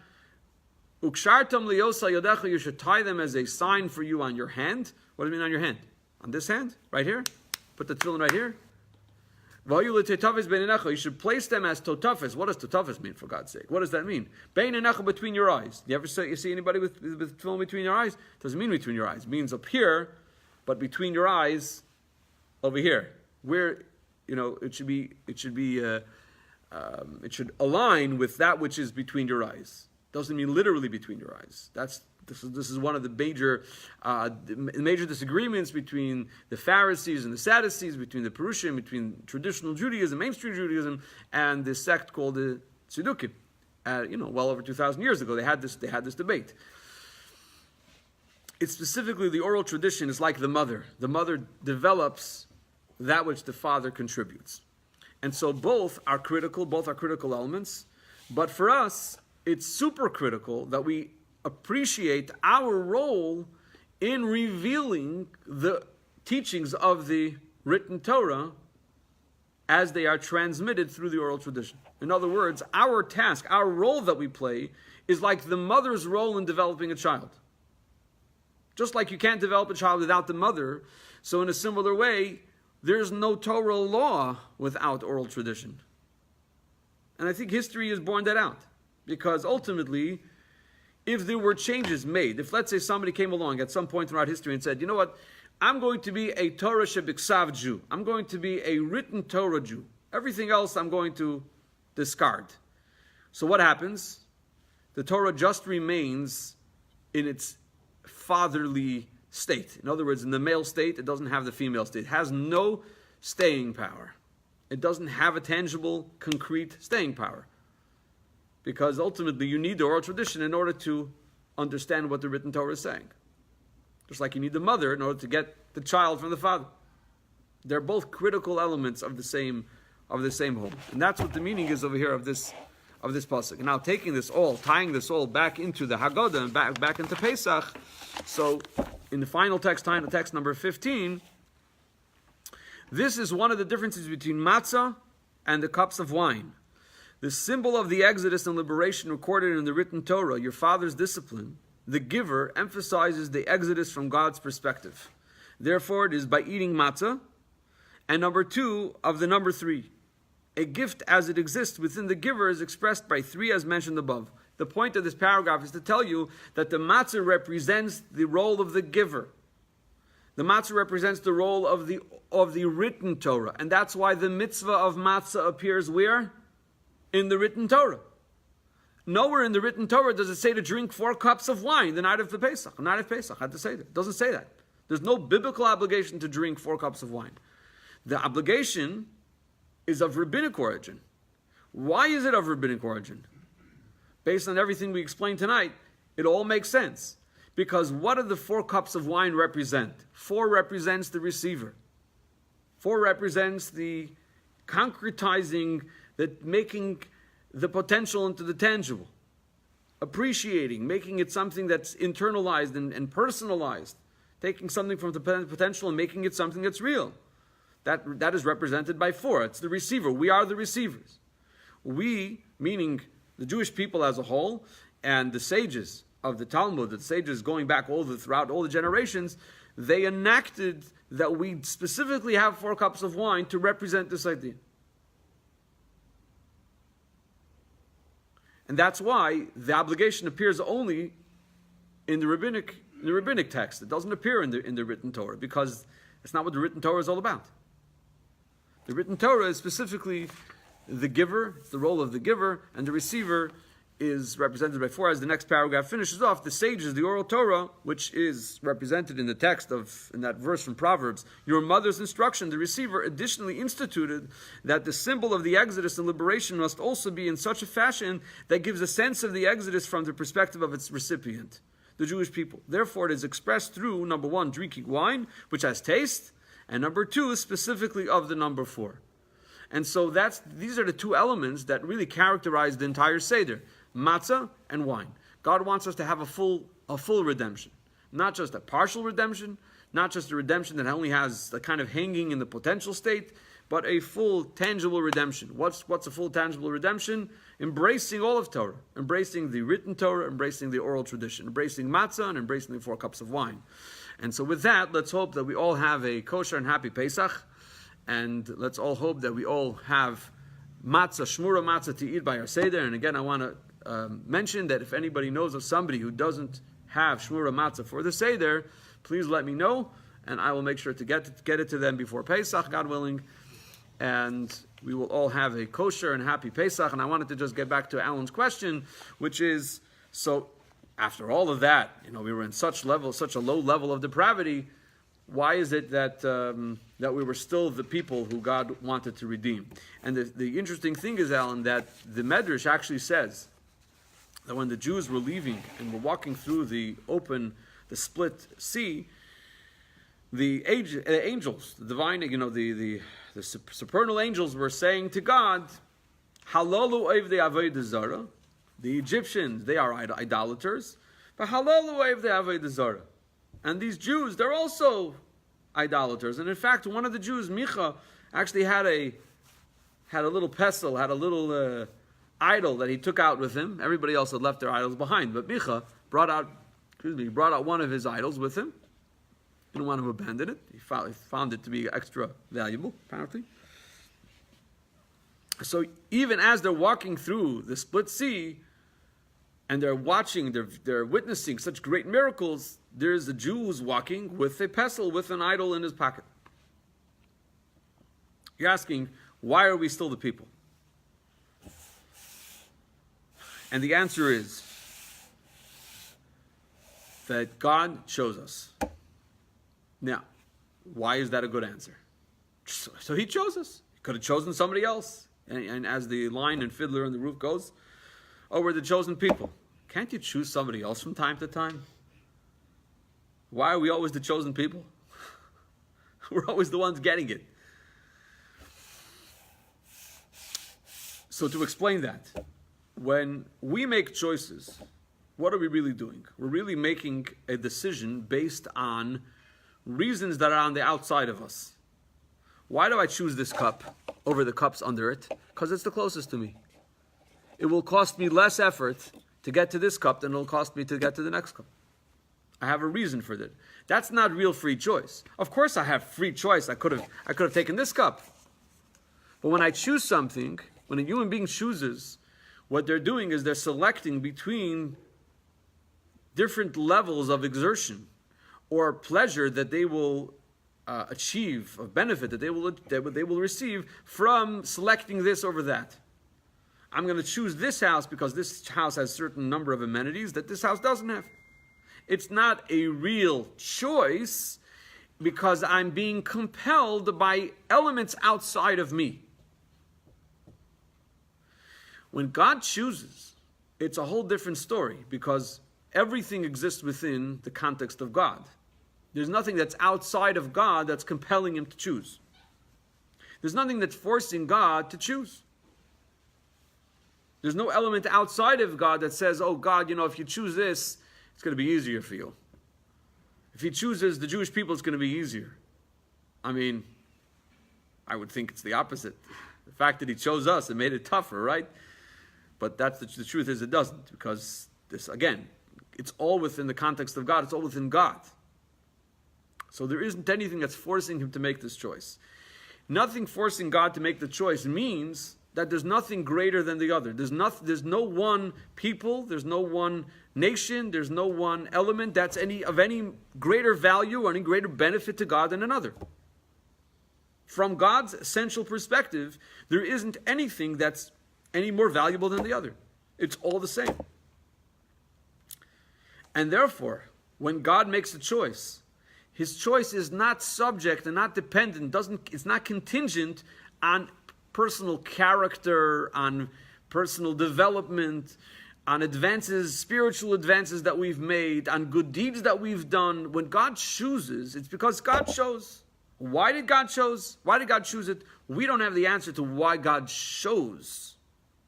ukshartam liyosa yodecha, you should tie them as a sign for you on your hand. What does it mean on your hand? On this hand? Right here? Put the tefillin right here. You should place them as totafis. What does totafis mean, for God's sake? What does that mean? Bein enecha, between your eyes. You see anybody with tefillin between your eyes? It doesn't mean between your eyes. It means up here, but between your eyes, over here. Where, it should be it should align with that which is between your eyes. Doesn't mean literally between your eyes. This is one of the major disagreements between the Pharisees and the Sadducees, between the Perushim, between traditional Judaism, mainstream Judaism, and this sect called the Tzedukim. Well over 2,000 years ago, they had this debate. It's specifically the oral tradition is like the mother. The mother develops that which the father contributes. And so both are critical elements. But for us, it's super critical that we appreciate our role in revealing the teachings of the written Torah as they are transmitted through the oral tradition. In other words, our task, our role that we play is like the mother's role in developing a child. Just like you can't develop a child without the mother, so in a similar way, there's no Torah law without oral tradition. And I think history has borne that out. Because ultimately, if there were changes made, if let's say somebody came along at some point throughout history and said, you know what, I'm going to be a Torah shebiksav Jew. I'm going to be a written Torah Jew. Everything else I'm going to discard. So what happens? The Torah just remains in its fatherly state. In other words, in the male state, it doesn't have the female state. It has no staying power. It doesn't have a tangible, concrete staying power. Because ultimately you need the oral tradition in order to understand what the written Torah is saying. Just like you need the mother in order to get the child from the father. They're both critical elements of the same home. And that's what the meaning is over here of this pasuk. And now tying this all back into the Haggadah and back into Pesach. So in the final text number 15, this is one of the differences between matzah and the cups of wine. The symbol of the exodus and liberation recorded in the written Torah, your father's discipline, the giver emphasizes the exodus from God's perspective. Therefore, it is by eating matzah. And number 2 of the number 3. A gift as it exists within the giver is expressed by 3 as mentioned above. The point of this paragraph is to tell you that the matzah represents the role of the giver. The matzah represents the role of the written Torah. And that's why the mitzvah of matzah appears where? In the written Torah. Nowhere in the written Torah does it say to drink 4 cups of wine the night of the Pesach. The night of Pesach, I had to say that. It doesn't say that. There's no biblical obligation to drink 4 cups of wine. The obligation is of rabbinic origin. Why is it of rabbinic origin? Based on everything we explained tonight, it all makes sense. Because what do the 4 cups of wine represent? 4 represents the receiver. 4 represents the concretizing, that making the potential into the tangible. Appreciating, making it something that's internalized and personalized. Taking something from the potential and making it something that's real. That is represented by 4. It's the receiver. We are the receivers. We, meaning the Jewish people as a whole, and the sages of the Talmud, the sages going back throughout all the generations, they enacted that we specifically have 4 cups of wine to represent this idea. And that's why the obligation appears only in the rabbinic text. It doesn't appear in the written Torah, because it's not what the written Torah is all about. The written Torah is specifically the giver, it's the role of the giver, and the receiver is represented by 4. As the next paragraph finishes off, the sages, the oral Torah, which is represented in the text in that verse from Proverbs, your mother's instruction, the receiver additionally instituted that the symbol of the exodus and liberation must also be in such a fashion that gives a sense of the exodus from the perspective of its recipient, the Jewish people. Therefore, it is expressed through, number 1, drinking wine, which has taste, and number 2, specifically of the number 4. And so these are the 2 elements that really characterize the entire seder. Matzah and wine. God wants us to have a full redemption. Not just a partial redemption, not just a redemption that only has the kind of hanging in the potential state, but a full tangible redemption. What's a full tangible redemption? Embracing all of Torah. Embracing the written Torah, embracing the oral tradition. Embracing matzah and embracing the 4 cups of wine. And so with that, let's hope that we all have a kosher and happy Pesach. And let's all hope that we all have matzah, shmura matzah to eat by our seder. And again, I want to mention that if anybody knows of somebody who doesn't have shmura matzah for the seder, please let me know, and I will make sure to get it to them before Pesach, God willing. And we will all have a kosher and happy Pesach. And I wanted to just get back to Alan's question, which is, so after all of that, we were in such a low level of depravity. Why is it that that we were still the people who God wanted to redeem? And the interesting thing is, Alan, that the Medrash actually says that when the Jews were leaving and were walking through the split sea, the angels, the divine, the supernal angels were saying to God, "Halalu oivdei avodah zara." The Egyptians, they are idolaters, but halalu oivdei avodah zara. And these Jews, they're also idolaters. And in fact, one of the Jews, Micha, actually had a little pestle, had a little idol that he took out with him. Everybody else had left their idols behind, but Micha brought out one of his idols with him. He didn't want to abandon it. He found it to be extra valuable, apparently. So even as they're walking through the split sea, and they're witnessing such great miracles, there's the Jews walking with a pestle, with an idol in his pocket. You're asking, why are we still the people? And the answer is that God chose us. Now, why is that a good answer? So he chose us. He could have chosen somebody else. And as the line in Fiddler on the Roof goes, oh, we're the chosen people. Can't you choose somebody else from time to time? Why are we always the chosen people? We're always the ones getting it. So to explain that, when we make choices, what are we really doing? We're really making a decision based on reasons that are on the outside of us. Why do I choose this cup over the cups under it? Because it's the closest to me. It will cost me less effort to get to this cup than it will cost me to get to the next cup. I have a reason for that. That's not real free choice. Of course I have free choice. I could have taken this cup. But when I choose something, when a human being chooses, what they're doing is they're selecting between different levels of exertion or pleasure that they will achieve, a benefit that they will receive from selecting this over that. I'm going to choose this house because this house has a certain number of amenities that this house doesn't have. It's not a real choice because I'm being compelled by elements outside of me. When God chooses, it's a whole different story because everything exists within the context of God. There's nothing that's outside of God that's compelling him to choose. There's nothing that's forcing God to choose. There's no element outside of God that says, oh God, if you choose this, it's going to be easier for you. If he chooses the Jewish people, it's going to be easier. I mean, I would think it's the opposite. The fact that he chose us, it made it tougher, right? But that's the truth is it doesn't, because this, again, it's all within the context of God. It's all within God. So there isn't anything that's forcing him to make this choice. Nothing forcing God to make the choice means that there's nothing greater than the other. There's no one people, there's no one nation, there's no one element that's of any greater value or any greater benefit to God than another. From God's essential perspective, there isn't anything that's any more valuable than the other. It's all the same. And therefore, when God makes a choice, his choice is not subject and not dependent, it's not contingent on personal character, on personal development, on advances, spiritual advances that we've made, on good deeds that we've done. When God chooses, it's because God chose. Why did God choose? Why did God choose it? We don't have the answer to why God chose.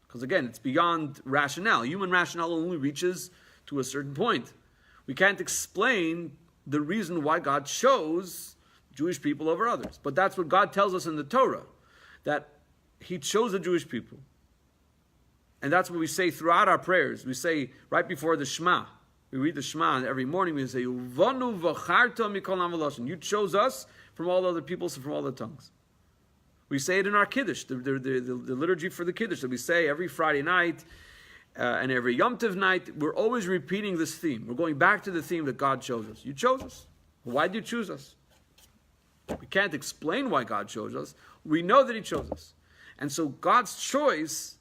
Because again, it's beyond rationale. Human rationale only reaches to a certain point. We can't explain the reason why God chose Jewish people over others. But that's what God tells us in the Torah, that he chose the Jewish people. And that's what we say throughout our prayers. We say right before the Shema. We read the Shema, and every morning we say, Uvanu v'charta mikol ha'malashim. You chose us from all other peoples and from all the tongues. We say it in our Kiddush, the liturgy for the Kiddush that we say every Friday night and every Yom Tov night. We're always repeating this theme. We're going back to the theme that God chose us. You chose us. Why did you choose us? We can't explain why God chose us. We know that he chose us. And so God's choice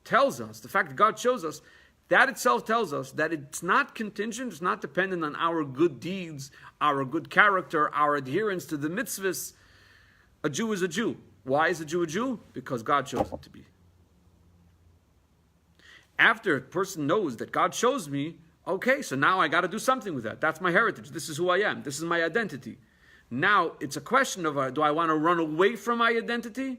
tells us, the fact that God chose us, that itself tells us that it's not contingent, it's not dependent on our good deeds, our good character, our adherence to the mitzvahs. A Jew is a Jew. Why is a Jew a Jew? Because God chose him to be. After a person knows that God chose me, okay, so now I got to do something with that. That's my heritage. This is who I am. This is my identity. Now it's a question of, do I want to run away from my identity?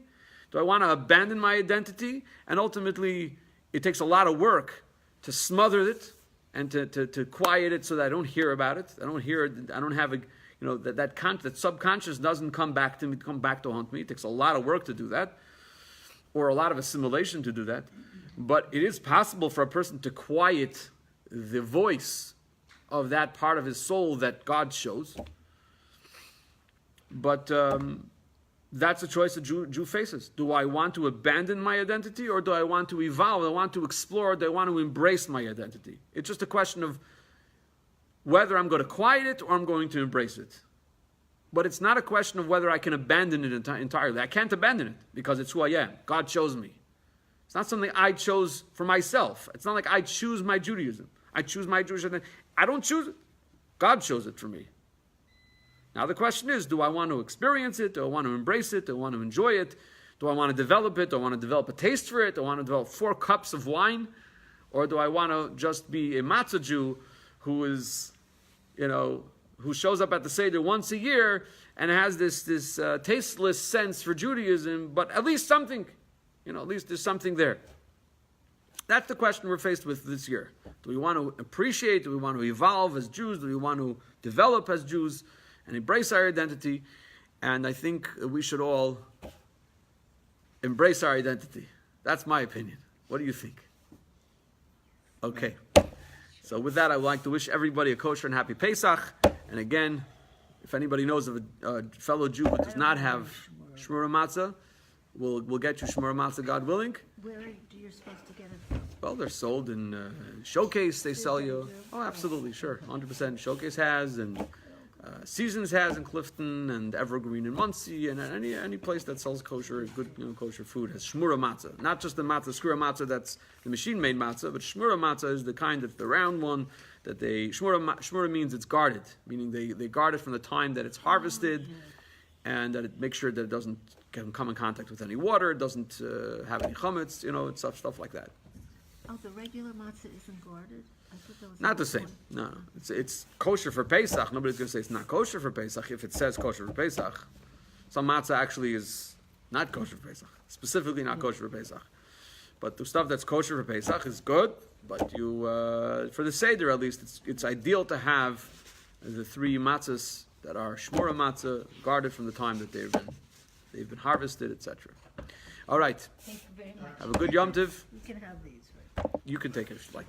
Do I want to abandon my identity? And ultimately, it takes a lot of work to smother it and to quiet it so that I don't hear about it. I don't hear it. I don't have that subconscious doesn't come back to haunt me. It takes a lot of work to do that, or a lot of assimilation to do that. But it is possible for a person to quiet the voice of that part of his soul that God chose. But that's a choice a Jew faces. Do I want to abandon my identity, or do I want to evolve? Do I want to explore? Do I want to embrace my identity? It's just a question of whether I'm going to quiet it or I'm going to embrace it. But it's not a question of whether I can abandon it entirely. I can't abandon it because it's who I am. God chose me. It's not something I chose for myself. It's not like I choose my Judaism. I choose my Jewish identity. I don't choose it. God chose it for me. Now the question is, do I want to experience it? Do I want to embrace it? Do I want to enjoy it? Do I want to develop it? Do I want to develop a taste for it? Do I want to develop 4 cups of wine? Or do I want to just be a matzah Jew who is, who shows up at the seder once a year and has this tasteless sense for Judaism, but at least something, at least there's something there. That's the question we're faced with this year. Do we want to appreciate? Do we want to evolve as Jews? Do we want to develop as Jews and embrace our identity? And I think we should all embrace our identity. That's my opinion. What do you think? Okay. So with that, I would like to wish everybody a kosher and happy Pesach. And again, if anybody knows of a fellow Jew who does not have shmura matzah, we'll get you shmura matzah, God willing. Where are you supposed to get it from? Well, they're sold in Showcase. They sell you. Oh, absolutely, sure, 100%. Showcase has, and Seasons has in Clifton, and Evergreen in Muncie, and any place that sells kosher, good kosher food has shmura matzah. Not just the matzah, skura matzah, that's the machine-made matzah, but shmura matzah is the kind that's the round one that they shmura means it's guarded, meaning they guard it from the time that it's harvested, and that it makes sure that it doesn't come in contact with any water, it doesn't have any chametz, it's stuff like that. Oh, the regular matzah isn't guarded? I thought that was Not the same. No. It's kosher for Pesach. Nobody's going to say it's not kosher for Pesach if it says kosher for Pesach. Some matzah actually is not kosher for Pesach. Specifically not kosher for Pesach. But the stuff that's kosher for Pesach is good. But for the seder at least, it's ideal to have the 3 matzahs that are shmura matzah, guarded from the time that they've been harvested, etc. All right. Thank you very much. Have a good Yom Tov. You can have these, right? You can take it if you like.